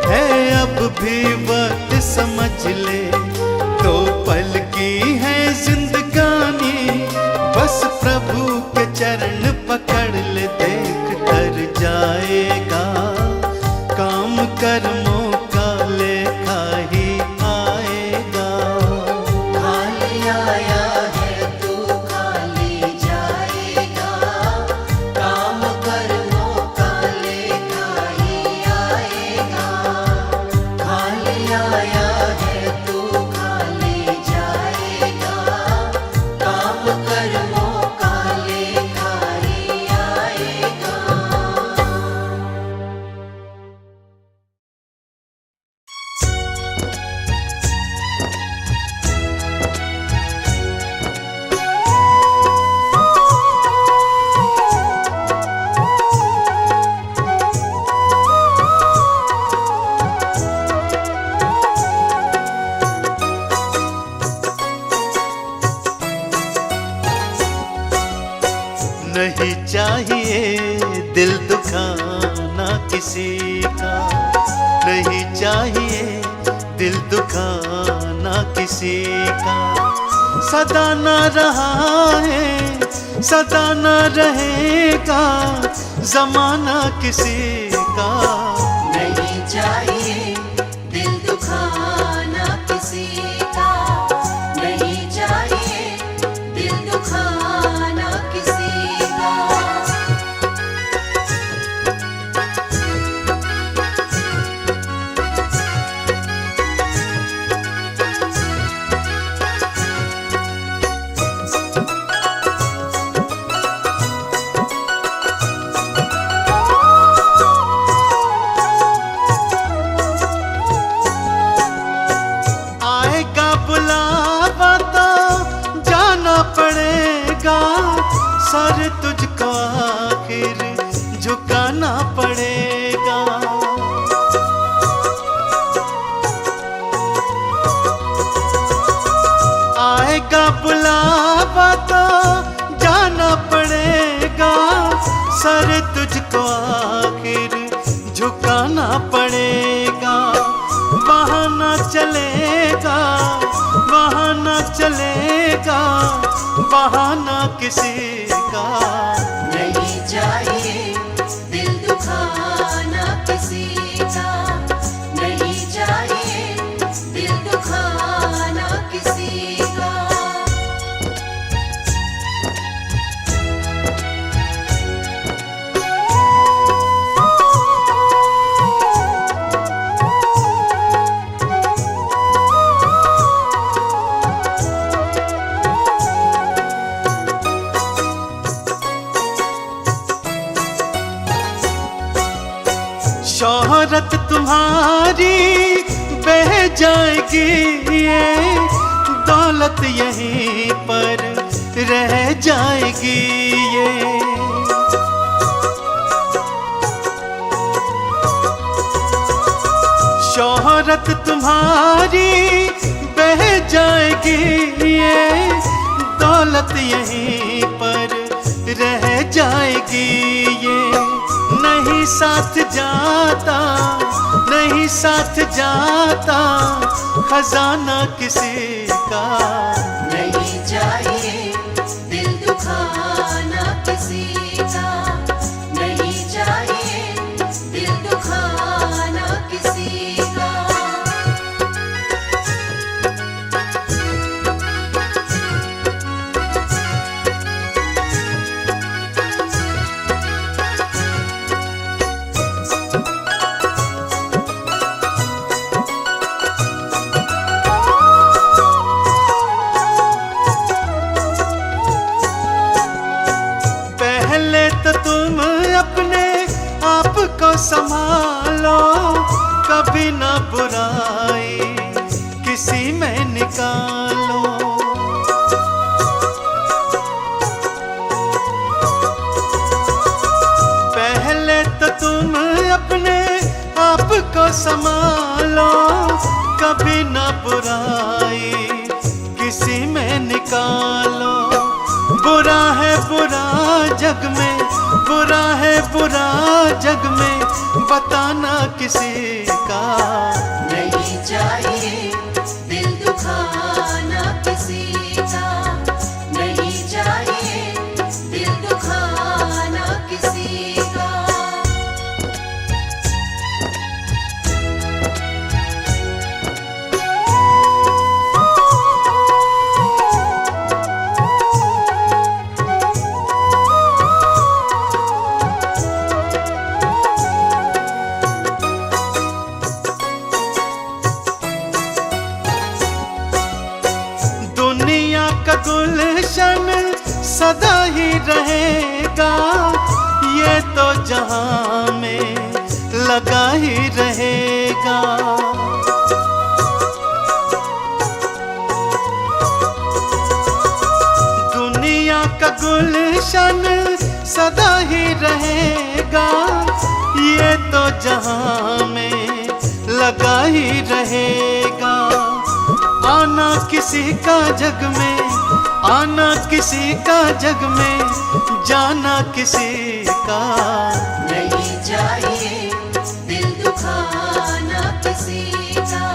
है अब भी वक्त समझ ले। दो पल की है जिंदगानी, बस प्रभु के चरण पकड़ ले। देख कर जाएगा काम कर्मों का लेखा ही आएगा। खाली आया है तू खाली जाएगा, काम कर्मों का लेखा ही आएगा। खाली आया है तू खाली जाएगा, काम कर्मों का लेखा ही आएगा। नहीं चाहिए दिल दुखाना किसी का, नहीं चाहिए दिल दुखाना किसी का। सदा न रहा है सदा न रहेगा जमाना किसी का। नहीं चाहिए दिल दुखाना किसी का, नहीं चाहिए दिल दुखाना किसी का। आएगा बुलावा तो जाना पड़ेगा, सर तुझको आखिर झुकाना पड़ेगा। आएगा बुलावा तो जाना पड़ेगा, सर तुझको आखिर झुकाना पड़ेगा। बहाना चलेगा बहाना चलेगा, बहाना किसी का। नहीं चाहिए दिल दुखाना किसी का, नहीं चाहिए दिल दुखाना किसी का। शोहरत तुम्हारी बह जाएगी, ये दौलत यहीं पर रह जाएगी। ये शोहरत शोहरत तुम्हारी बह जाएगी, ये दौलत यहीं पर रह जाएगी। ये नहीं साथ जाता, नहीं साथ जाता खजाना किसी का। नहीं चाहिए दिल दुखाना किसी का, नहीं चाहिए दिल दुखाना किसी का। तुम अपने आप को संभालो, कभी ना बुराई किसी में निकालो। पहले तो तुम अपने आप को संभालो, कभी ना बुराई किसी में निकालो। बुरा है बुरा जग में, बुरा है बुरा जग में बताना किसी का। नहीं चाहिए दिल दुखाना किसी का, नहीं चाहिए दिल दुखाना किसी का। गुलशन सदा ही रहेगा, ये तो जहां में लगा ही रहेगा। दुनिया का गुलशन सदा ही रहेगा, ये तो जहां में लगा ही रहेगा। आना किसी का जग में, आना किसी का जग में, जाना किसी का। नहीं चाहिए दिल दुखाना किसी का,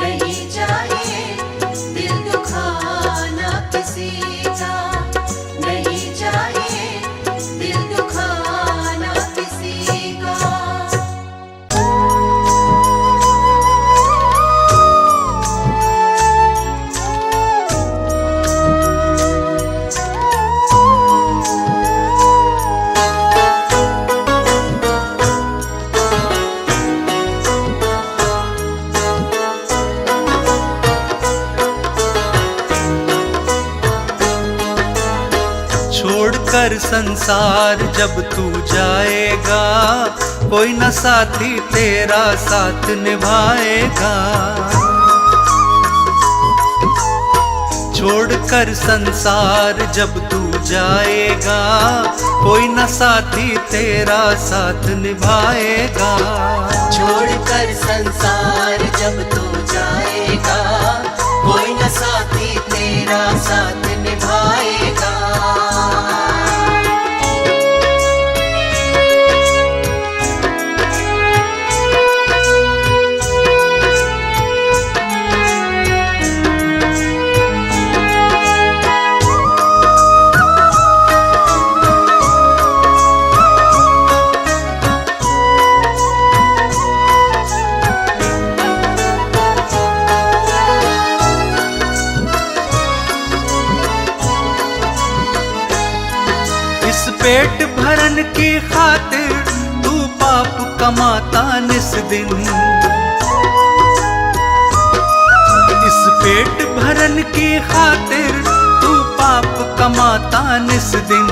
नहीं चाहिए दिल दुखाना किसी का, नहीं चाहिए दिल दुखाना किसी का। छोड़कर संसार जब तू जाएगा, कोई न साथी तेरा साथ निभाएगा। छोड़कर संसार जब तू जाएगा, कोई न साथी तेरा साथ निभाएगा। छोड़कर संसार जब तू जाएगा, कोई न साथी तेरा साथ निभाएगा। पेट भरन की खातिर तू पाप कमाता निस दिन। इस पेट भरन की खातिर तू पाप कमाता निस दिन।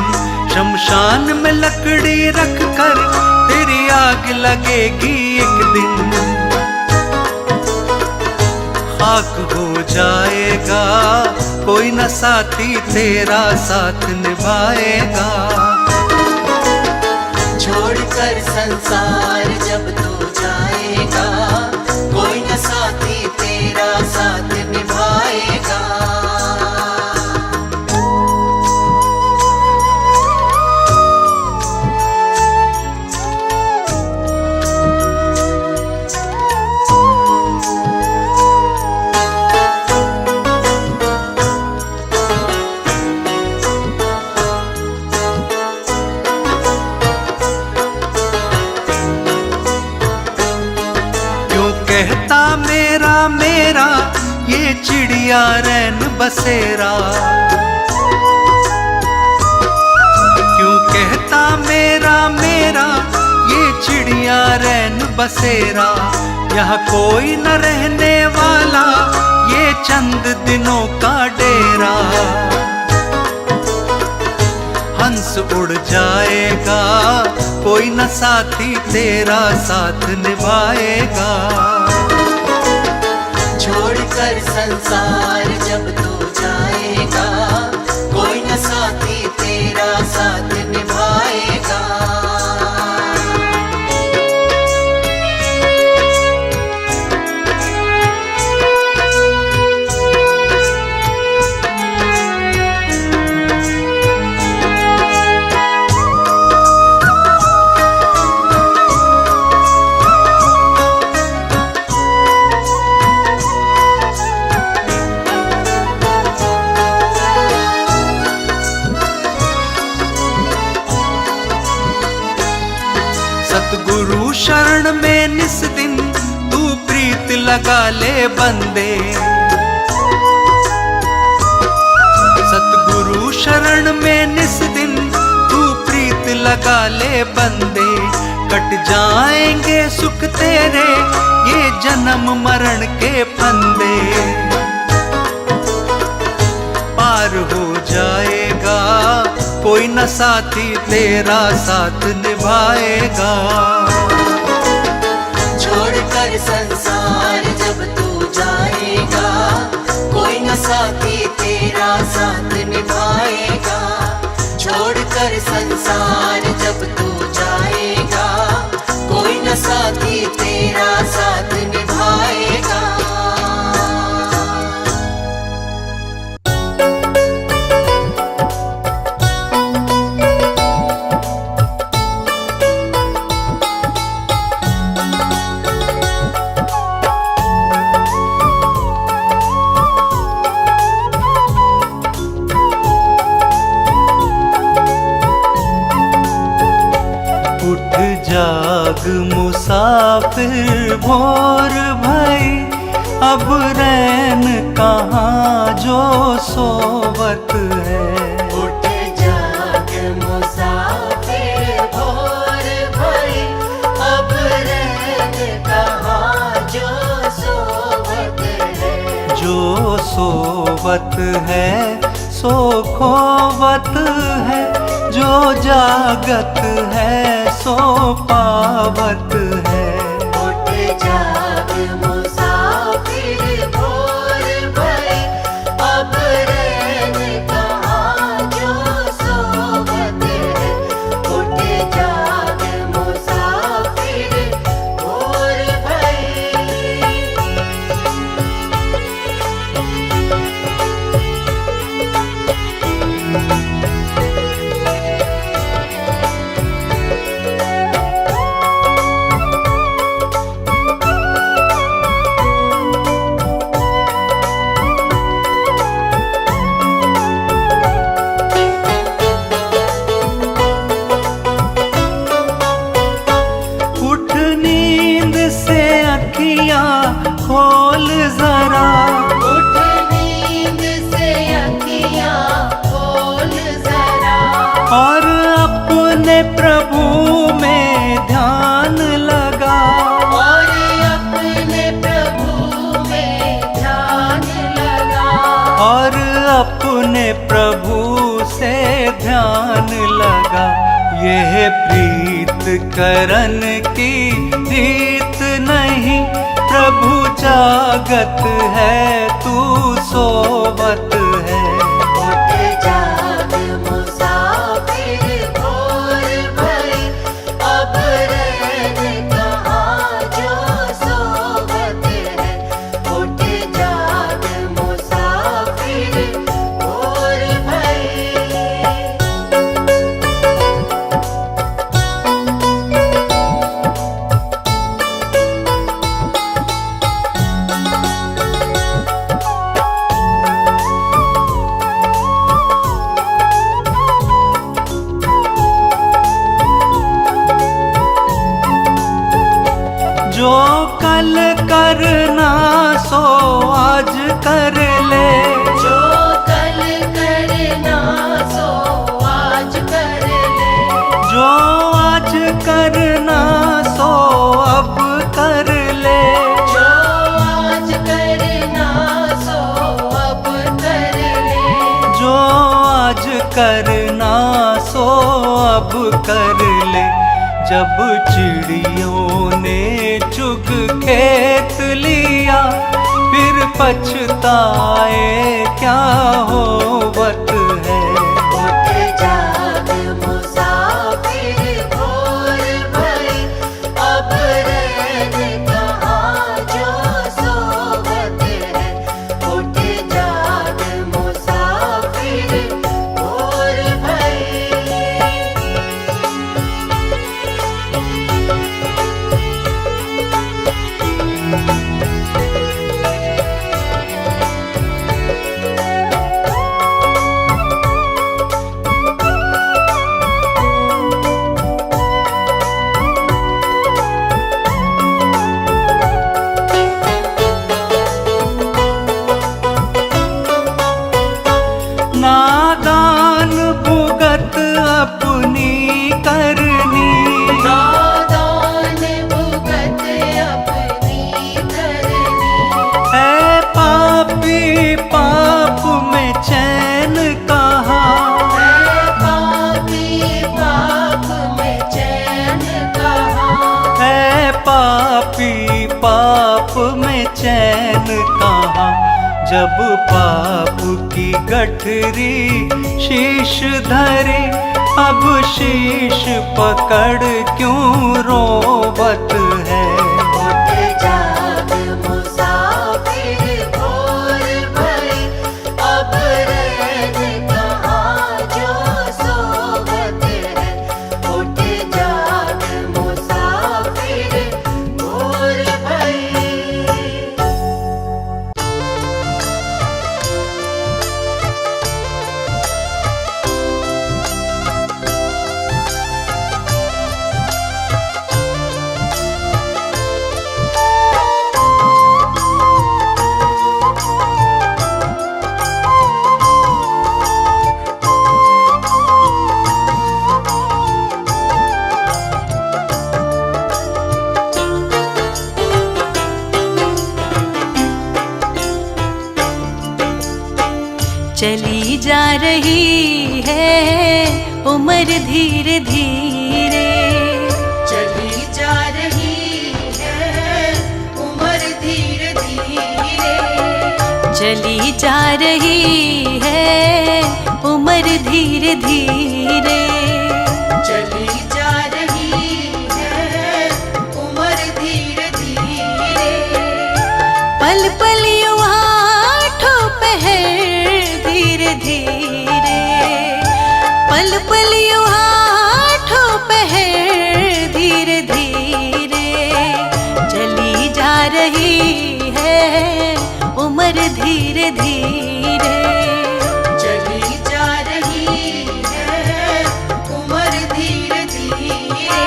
शमशान में लकड़ी रख कर तेरी आग लगेगी एक दिन। खाक हो जाएगा, कोई न साथी तेरा साथ निभाएगा। छोड़कर संसार जब तू जाएगा, कोई चिड़िया रैन बसेरा। क्यों कहता मेरा मेरा ये चिड़िया रैन बसेरा, यहाँ कोई न रहने वाला ये चंद दिनों का डेरा। हंस उड़ जाएगा कोई न साथी तेरा साथ निभाएगा। छोड़कर संसार जब तू जाएगा, कोई न साथी तेरा साथ निभाएगा। सतगुरु शरण में निस दिन तू प्रीत लगा ले बंदे। सतगुरु शरण में निस दिन तू प्रीत लगा ले बंदे। कट जाएंगे सुख तेरे ये जन्म मरण के फंदे। पार हो जाएगा कोई न साथी तेरा साथ निभाएगा। छोड़कर संसार जब तू जाएगा, कोई न साथी तेरा साथ निभाएगा। छोड़कर संसार जब तू जाएगा, कोई न साथी तेरा साथ निभाएगा। जाग मुसाफिर भोर भई, अब रैन कहाँ जो सोवत है। उठ जाग मुसाफिर भोर भई, अब रैन कहाँ जो सोवत है। जो सोवत है सो खोवत है, जो जागत है सो पावत है। उठ जाग मुसाफिर भोर भई, अब रैन कहाँ जो सोवत है। उठ जाग मुसाफिर भोर भई। खोल जरा, उठ नींद से अखियाँ खोल जरा, और अपने प्रभु में ध्यान लगा। और अपने प्रभु में ध्यान लगा, और अपने प्रभु से ध्यान लगा। यह प्रीत करन की रीत नहीं, प्रभु जागत है तू सोवत है। उठ जाग मुसाफिर भोर भई, अब रैन कहाँ जो सोवत है। उठ जाग मुसाफिर भोर भई। करना सो अब कर ले। जब चिड़ियों ने चुग खेत लिया, फिर पछताए क्या होवत है। उठ जाग मुसाफिर भोर भई, अब रैन कहाँ जो सोवत है। उठ जाग मुसाफिर भोर भई। नादान भुगत अपनी करनी, नादान भुगत अपनी करनी। है पापी पाप में चैन कहाँ। है पापी पाप में चैन कहाँ। है पापी पाप में चैन कहाँ। जब पाप की गठरी शीश धरे, अब शीश पकड़ क्यों रोवत है। उठ जाग मुसाफिर भोर भई, अब रैन कहाँ जो सोवत है। उठ जाग मुसाफिर भोर भई। चली जा रही है उम्र धीरे धीरे। चली जा रही है उम्र धीरे धीरे। चली जा रही है उम्र धीरे धीरे। चली जा रही है उम्र धीरे धीरे। पल पल यूं हाथों पहर धीरे धीरे। पल पल यूं हाथों पहर धीरे धीरे। चली जा रही है उम्र धीरे धीरे। चली जा रही है उम्र धीरे धीरे।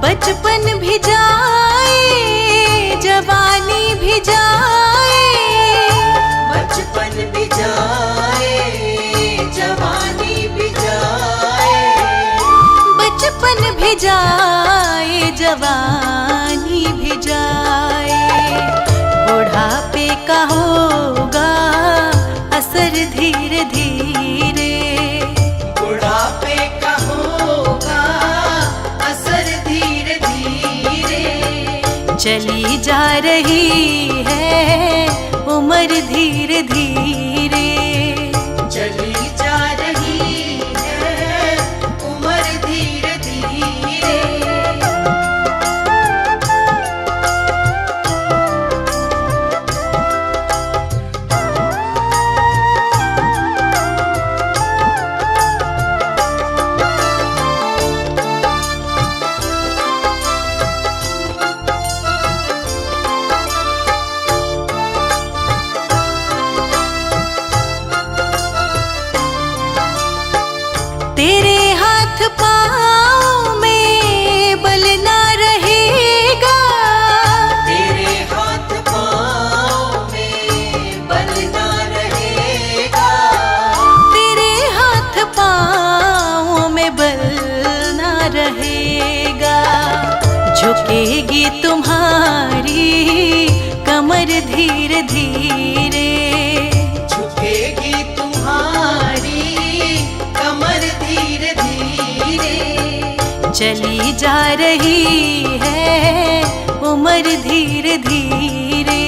बचपन भी जाए जवानी भी जाए। बचपन भी जाए जवानी भी जाए। बचपन भी जाए जवानी भी जाए। बुढ़ापे का होगा असर धीरे धीरे। बुढ़ापे का होगा असर धीरे धीरे। चली जा रही है उम्र धीरे धीरे। चली जा रही है उम्र धीरे धीरे। तेरे हाथ पाँव में रहेगा। झुकेगी तुम्हारी कमर धीरे धीरे, झुकेगी तुम्हारी कमर धीरे धीरे। चली जा रही है उम्र धीरे धीरे,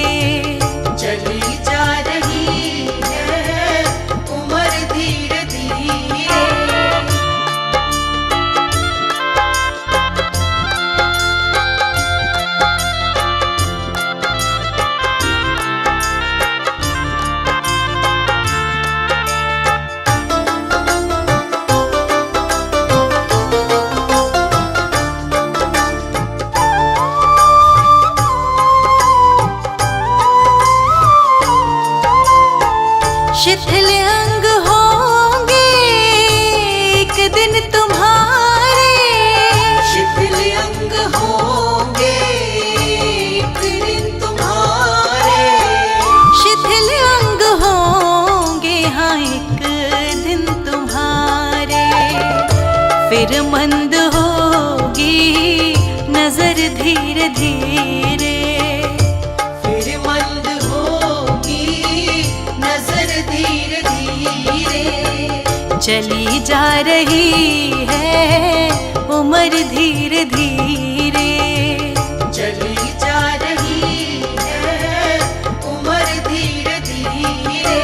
चली जा रही है उम्र धीरे धीरे। शिथिल अंग होंगे एक दिन तुम्हारे, शिथिल अंग होंगे एक दिन तुम्हारे। शिथिल अंग होंगे हाँ एक दिन तुम्हारे। फिर मंद होगी नजर धीरे धीरे, फिर मंद होगी नजर धीरे धीरे। चली जा रही है उम्र धीरे धीरे, चली जा रही है उम्र धीरे धीरे।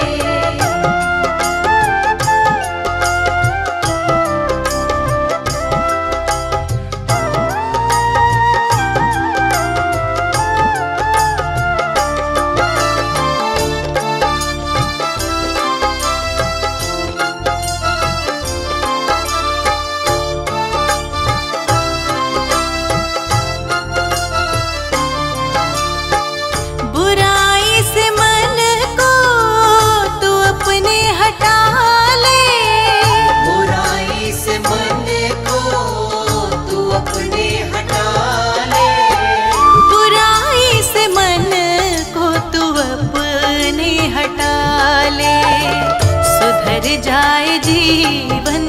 बुराई से मन को तू अपने हटा ले, बुराई से मन को तू अपने हटा ले। बुराई से मन को तू अपने हटा ले। सुधर जाए जीवन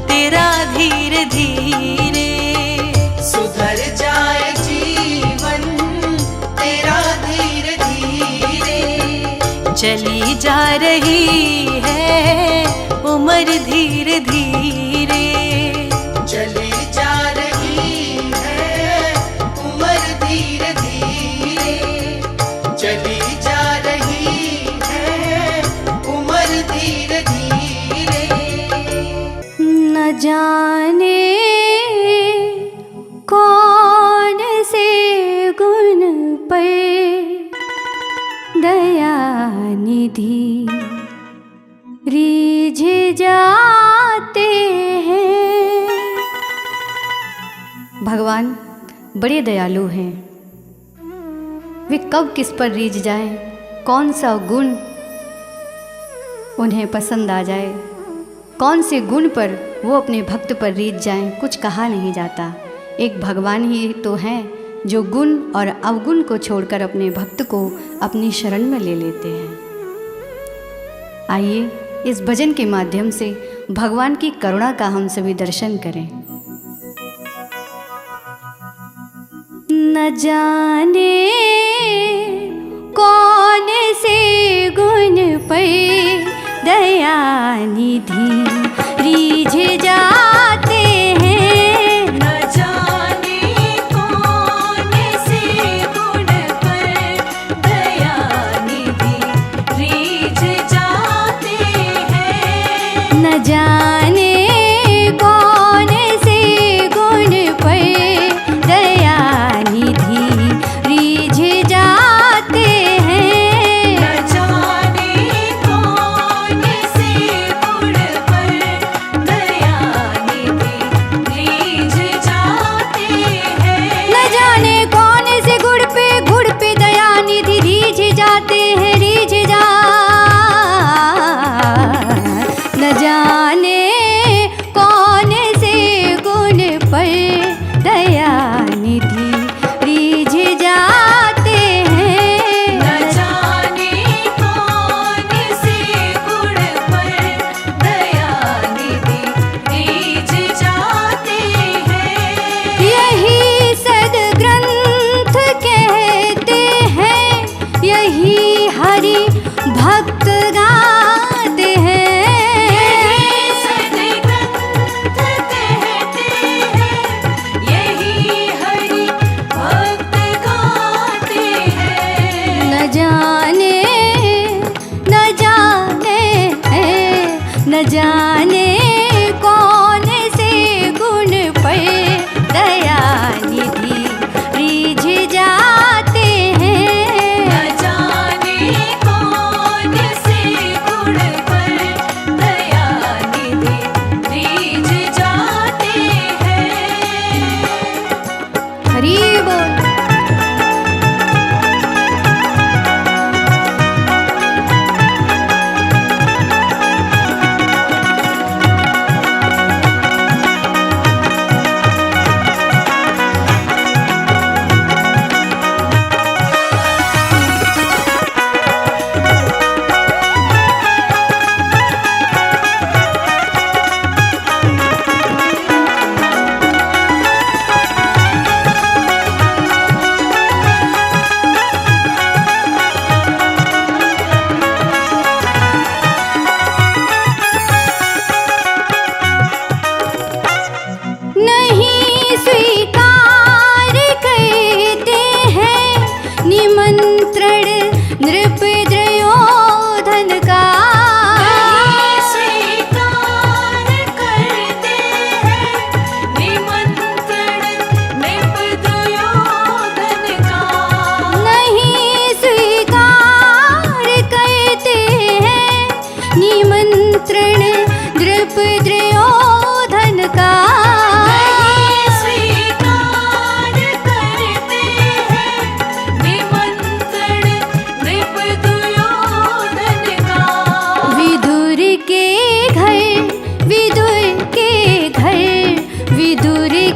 तेरा धीरे धीरे, सुधर जाए जीवन तेरा धीरे धीरे। चली जा रही है उम्र धीरे धीरे, चली जा रही है उम्र धीरे धीरे। चली जा रही है उम्र धीरे धीरे। न जाने कौन से गुण पर दया निधि रीझ जाते हैं। भगवान बड़े दयालु हैं, वे कब किस पर रीझ जाएं, कौन सा गुण उन्हें पसंद आ जाए, कौन से गुण पर वो अपने भक्त पर रीझ जाएं, कुछ कहा नहीं जाता। एक भगवान ही तो हैं जो गुण और अवगुण को छोड़कर अपने भक्त को अपनी शरण में ले लेते हैं। आइए इस भजन के माध्यम से भगवान की करुणा का हम सभी दर्शन करें। न जाने कौन से गुण पर दया निधि रीझ जाते हैं। न जाने कौन से गुण पर दया निधि रीझ जाते हैं। न जाने कौन से गुण पर दया निधि रीझ जाते हैं। न जाने कौन से गुण पर दया निधि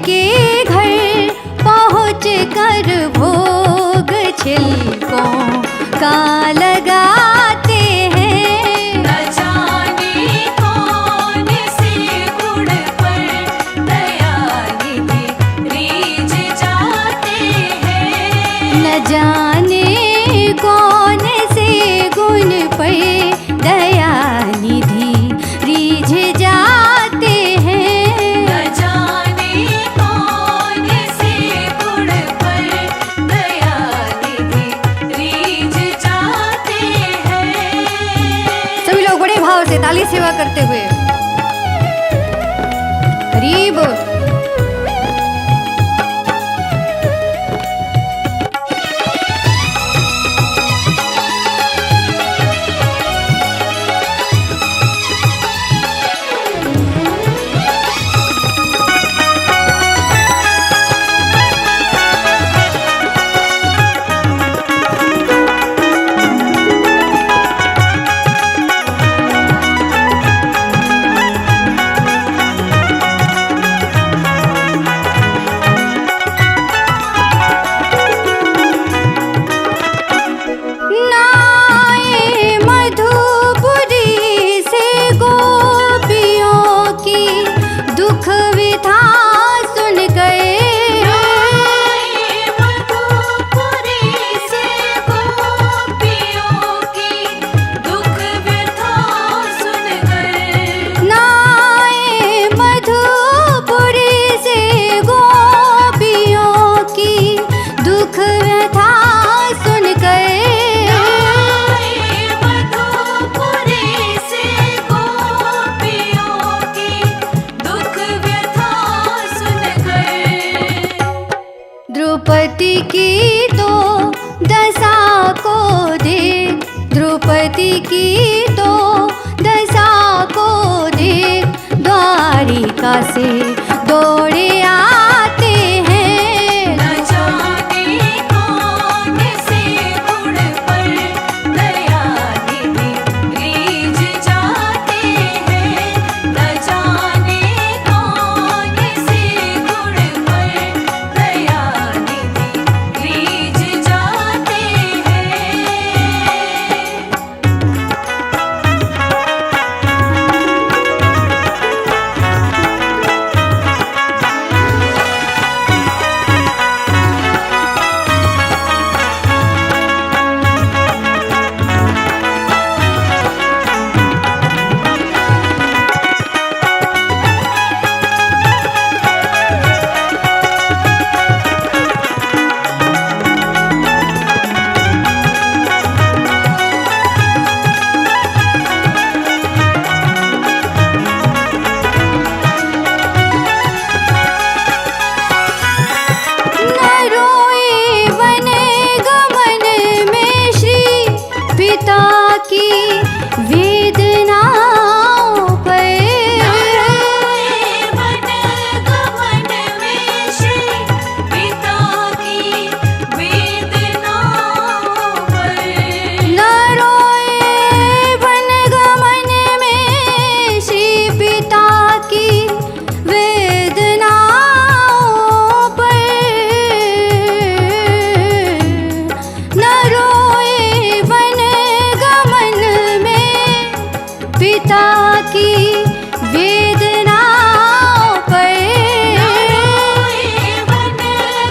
के घर पहुँच कर भोग छिलकों का लगाते हैं। न जाने कौन से गुण पर दयानिधि रीझ जाते हैं। न जाने कौन से गुण पर दयानिधि रीझ जाते हैं। न जाने कौन से गुण पर दयानिधि रीझ जाते हैं। सभी लोग बड़े भाव से ताली सेवा करते हुए हरि बोल। नाए मधुपुरी से गोपियों की दुख व्यथा सुन गए। मधुपुरी से गोपियों की दुख व्यथा सुन गए। नाए मधुपुरी से गोपियों की दुख व्यथा सुन गए। मधुपुरी से गोपियों की दुख व्यथा सुन गए। द्रौपदी की तो दशा को देख, द्रौपदी की तो दशा को देख, द्वारिका से दौड़े आते हैं। न जाने कौन से गुण पर दयानिधि रीझ जाते हैं। न जाने कौन से गुण पर दयानिधि रीझ जाते हैं। न रोए वन गमन में श्री पिता की वेदनाओं पर। वन गमन में श्री पिता की वेदनाओं पर। न रोए वन गमन में श्री पिता की वेदनाओं पर। न रोए वन गमन में पिता की वेदनाओं पर। वन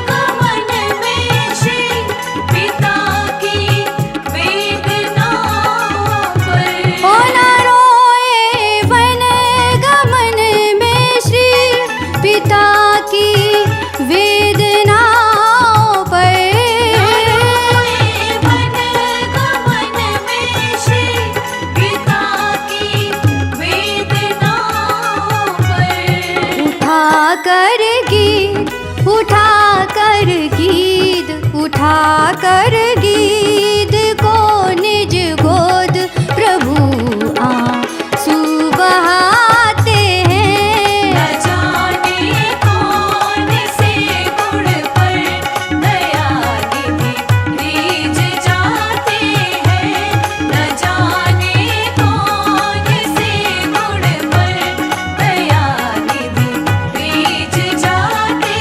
गमन में श्री पिता की वेदनाओं पर। ओ न रोए वन गमन में श्री पिता की वेदनाओं पर। वन गमन में श्री पिता की वेदनाओं पर। उठा कर गीत, उठा कर गीत को निज गोद प्रभु आंसू बहाते हैं। न जाने कौन से गुण पर दयानिधि रीझ जाते हैं। न जाने कौन से गुण पर दयानिधि रीझ जाते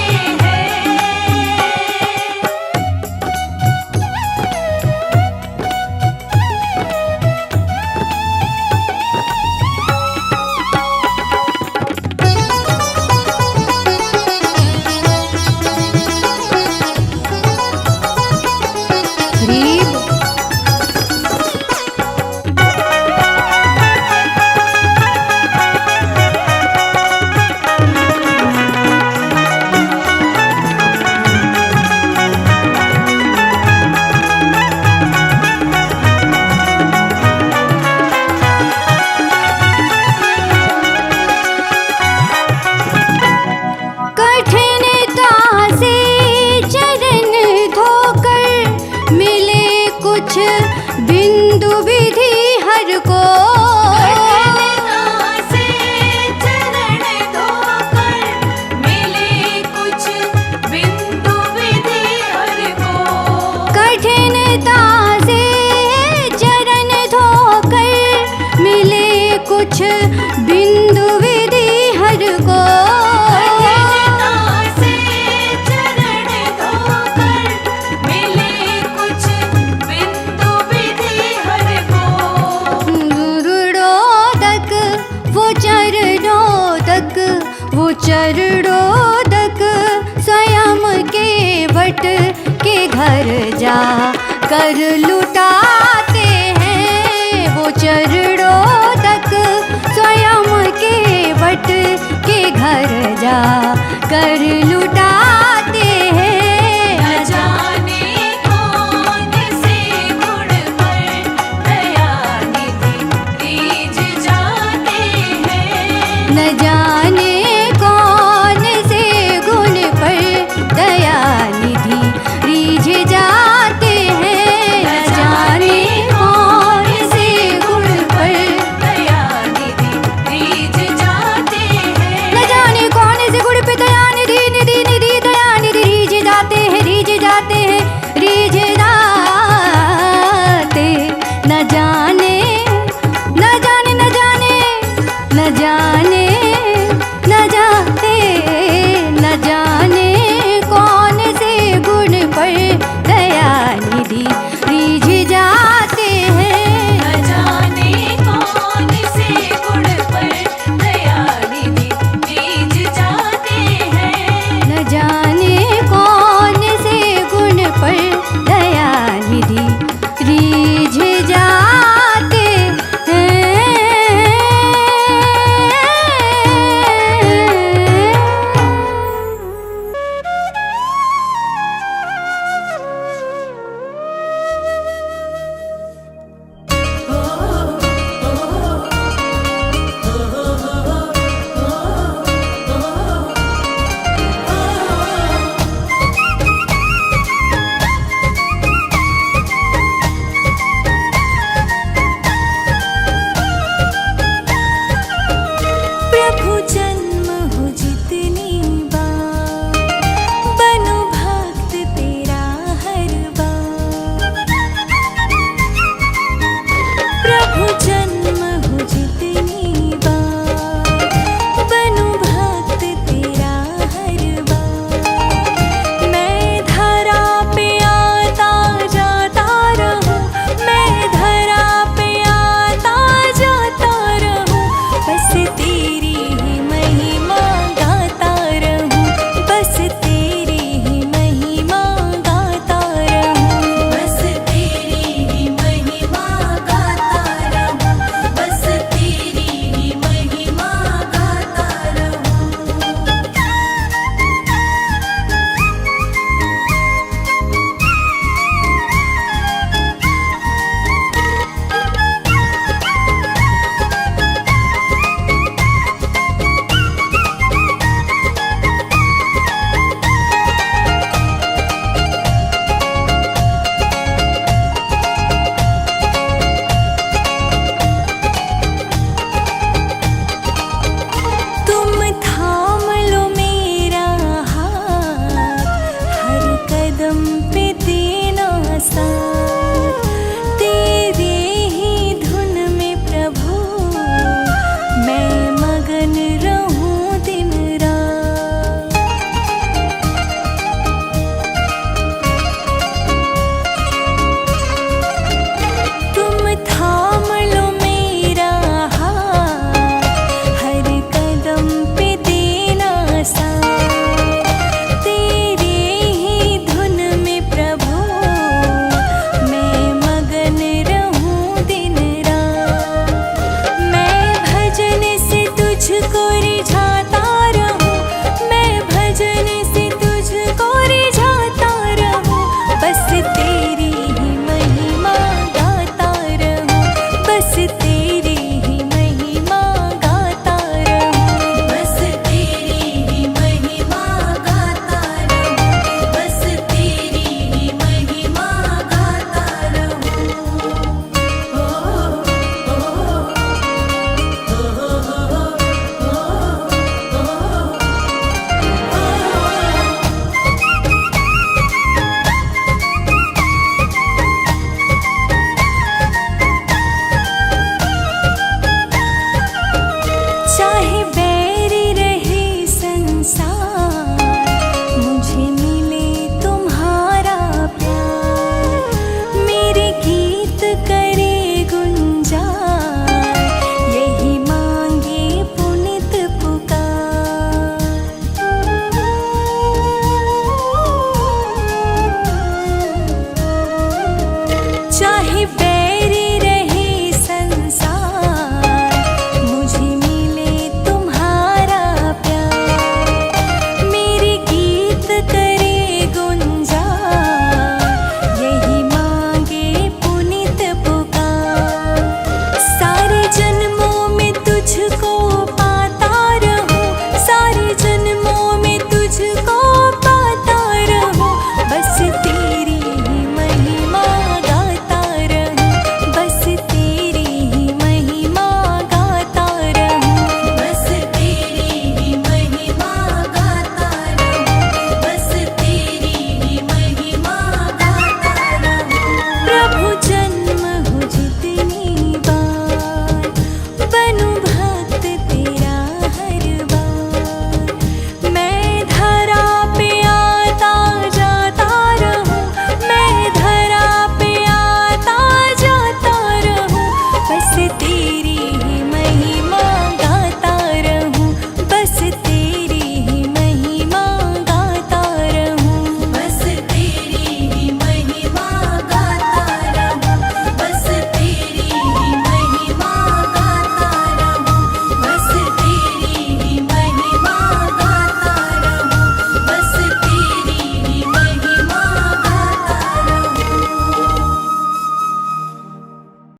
चरणोदक स्वयं के वट के घर जा कर लुटाते हैं। वो चरणोदक स्वयं के वट के घर जा कर